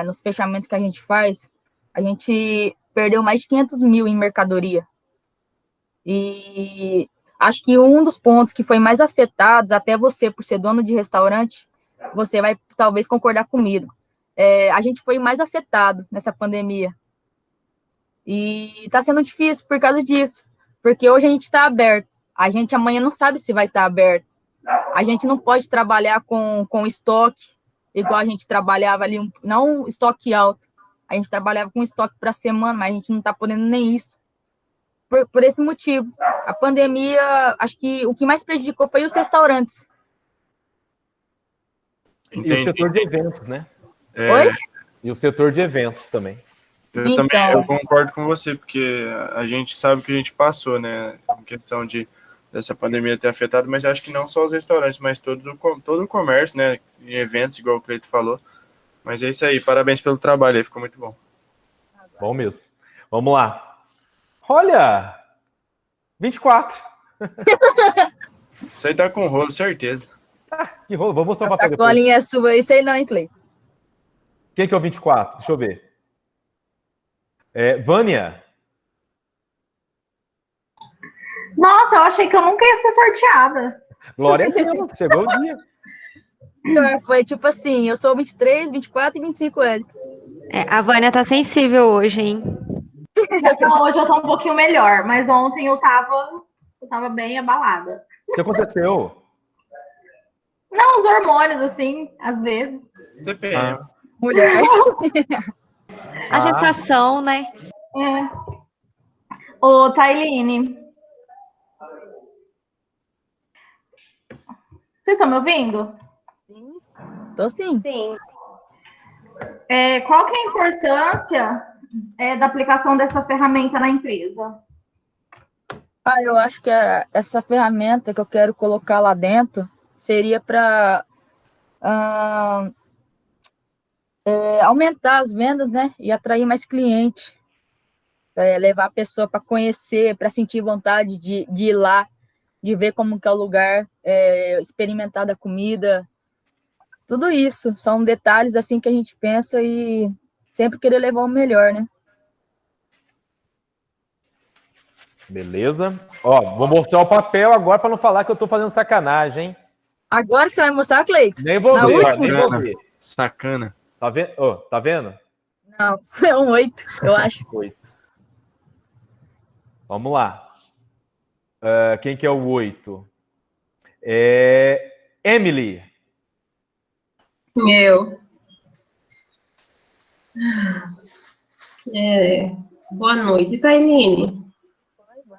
nos fechamentos que a gente faz, a gente perdeu mais de 500 mil em mercadoria. E acho que um dos pontos que foi mais afetados, até você, por ser dono de restaurante, você vai talvez concordar comigo. A gente foi mais afetado nessa pandemia. E está sendo difícil por causa disso. Porque hoje a gente está aberto. A gente amanhã não sabe se vai estar aberto. A gente não pode trabalhar com estoque, igual a gente trabalhava ali, não estoque alto. A gente trabalhava com estoque para semana, mas a gente não está podendo nem isso. Por esse motivo. A pandemia, acho que o que mais prejudicou foi os restaurantes. E o setor de eventos, né? Oi? E o setor de eventos também. Eu também eu concordo com você, porque a gente sabe o que a gente passou, né? Em questão dessa pandemia ter afetado, mas acho que não só os restaurantes, mas todo o comércio, né? Em eventos, igual o Cleito falou. Mas é isso aí, parabéns pelo trabalho aí, ficou muito bom. Bom mesmo. Vamos lá. Olha! 24. Isso aí tá com rolo, certeza. Que rolo, vou mostrar o A papel depois. sacolinha é sua, isso aí não, hein, Cleiton? Quem que é o 24? Deixa eu ver. Vânia. Nossa, eu achei que eu nunca ia ser sorteada. Glória a Deus, chegou o dia. Foi tipo assim, eu sou 23, 24 e 25 L. A Vânia tá sensível hoje, hein? Não, hoje eu tô um pouquinho melhor, mas ontem eu tava bem abalada. O que aconteceu? Não, os hormônios, assim, às vezes. TPM. Mulher. A gestação, né? Ô, Tailine. Vocês estão me ouvindo? Sim. Tô sim. Sim. Qual que é a importância da aplicação dessa ferramenta na empresa? Eu acho que essa ferramenta que eu quero colocar lá dentro seria para aumentar as vendas, né? E atrair mais cliente. Levar a pessoa para conhecer, para sentir vontade de ir lá, de ver como que é o lugar, experimentar da comida. Tudo isso são detalhes assim que a gente pensa e sempre querer levar o melhor, né? Beleza. Ó, vou mostrar o papel agora para não falar que eu tô fazendo sacanagem, hein? Agora que você vai mostrar, Cleiton? Nem vou ver, nem vou ver. Sacana. Tá vendo? Oh, tá vendo? Não, é um 8, eu acho. 8. Vamos lá. Quem que é o 8? Emily. Boa noite, Tailine.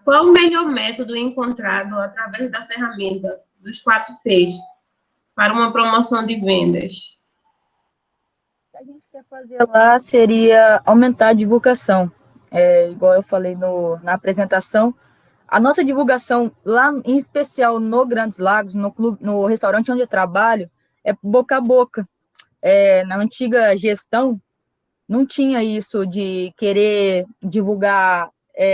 Qual o melhor método encontrado através da ferramenta dos 4Ps para uma promoção de vendas? O que a gente quer fazer lá seria aumentar a divulgação. Igual eu falei na apresentação, a nossa divulgação lá, em especial no Grandes Lagos, no restaurante onde eu trabalho, é boca a boca. Na antiga gestão, não tinha isso de querer divulgar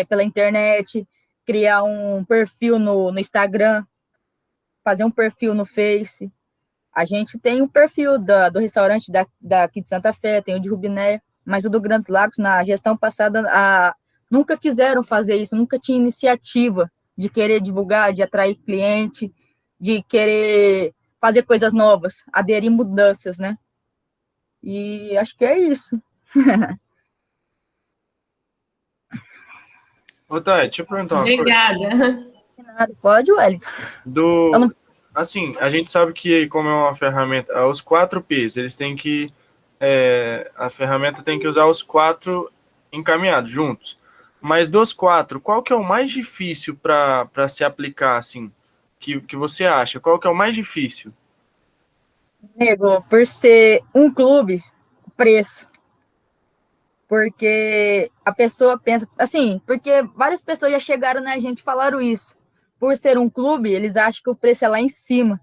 pela internet, criar um perfil no Instagram, fazer um perfil no Face. A gente tem um perfil do restaurante daqui de Santa Fé, tem o de Rubiné, mas o do Grandes Lagos, na gestão passada, nunca quiseram fazer isso, nunca tinha iniciativa de querer divulgar, de atrair cliente, de querer fazer coisas novas, aderir mudanças, né? E acho que é isso. Ô, Thay, deixa eu perguntar uma coisa. Obrigada. Pode, Wellington. Assim, a gente sabe que como é uma ferramenta, os 4Ps, eles têm que... a ferramenta tem que usar os 4 encaminhados, juntos. Mas dos 4, qual que é o mais difícil para se aplicar, assim? Que você acha? Qual que é o mais difícil? Nego, por ser um clube, preço. Porque a pessoa pensa... Assim, porque várias pessoas já chegaram na gente e falaram isso. Por ser um clube, eles acham que o preço é lá em cima.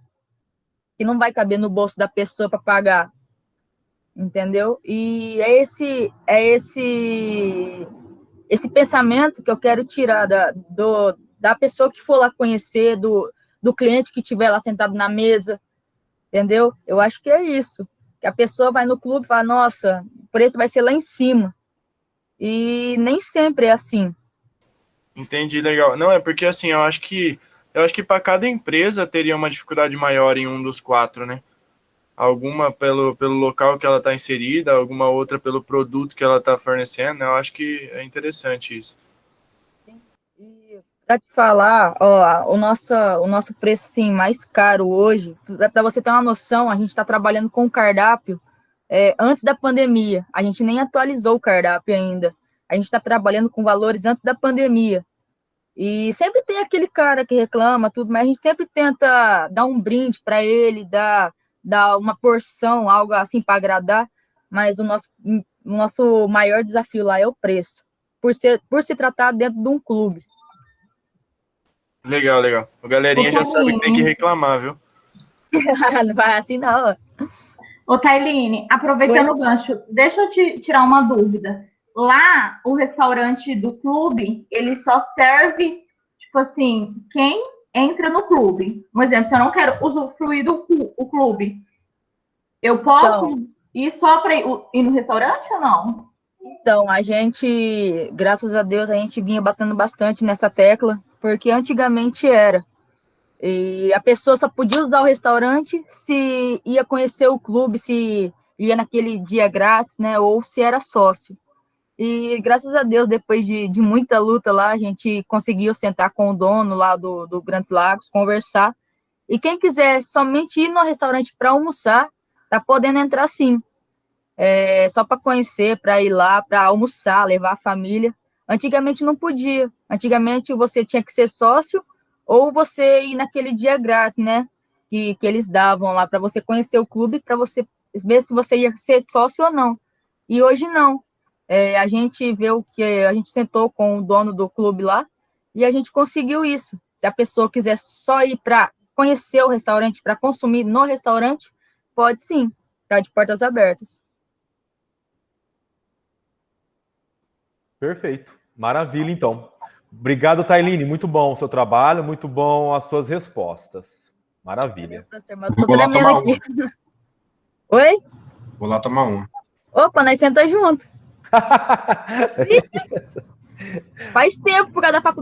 Que não vai caber no bolso da pessoa para pagar. Entendeu? E esse pensamento que eu quero tirar da pessoa que for lá conhecer, do cliente que estiver lá sentado na mesa, entendeu? Eu acho que é isso, que a pessoa vai no clube e fala, nossa, o preço vai ser lá em cima, e nem sempre é assim. Entendi, legal. Não, é porque assim, eu acho que para cada empresa teria uma dificuldade maior em um dos 4, né? alguma pelo local que ela está inserida, alguma outra pelo produto que ela está fornecendo, né? Eu acho que é interessante isso. Para te falar, ó, o nosso preço sim, mais caro hoje, para você ter uma noção, a gente está trabalhando com o cardápio antes da pandemia. A gente nem atualizou o cardápio ainda. A gente está trabalhando com valores antes da pandemia. E sempre tem aquele cara que reclama, tudo, mas a gente sempre tenta dar um brinde para ele, dar uma porção, algo assim para agradar. Mas o nosso maior desafio lá é o preço, por se tratar dentro de um clube. Legal, legal. A galerinha já sabe que tem que reclamar, viu? Não vai assim, não. Ô, Tailine, aproveitando o gancho, deixa eu te tirar uma dúvida. Lá, o restaurante do clube, ele só serve, tipo assim, quem entra no clube. Um exemplo, se eu não quero usufruir do clube, eu posso ir só para ir no restaurante ou não? Então, a gente, graças a Deus, a gente vinha batendo bastante nessa tecla, porque antigamente era. E a pessoa só podia usar o restaurante se ia conhecer o clube, se ia naquele dia grátis, né? Ou se era sócio. E graças a Deus, depois de muita luta lá, a gente conseguiu sentar com o dono lá do Grandes Lagos, conversar. E quem quiser somente ir no restaurante para almoçar, tá podendo entrar sim. Só para conhecer, para ir lá, para almoçar, levar a família. Antigamente não podia. Antigamente você tinha que ser sócio ou você ir naquele dia grátis, né? Que eles davam lá para você conhecer o clube, para você ver se você ia ser sócio ou não. E hoje não. A gente vê o que a gente sentou com o dono do clube lá e a gente conseguiu isso. Se a pessoa quiser só ir para conhecer o restaurante, para consumir no restaurante, pode sim. Está de portas abertas. Perfeito. Maravilha, então. Obrigado, Tailine. Muito bom o seu trabalho, muito bom as suas respostas. Maravilha. Vou lá tomar uma. Oi? Vou lá tomar uma. Opa, nós sentamos junto. Faz tempo por causa da faculdade.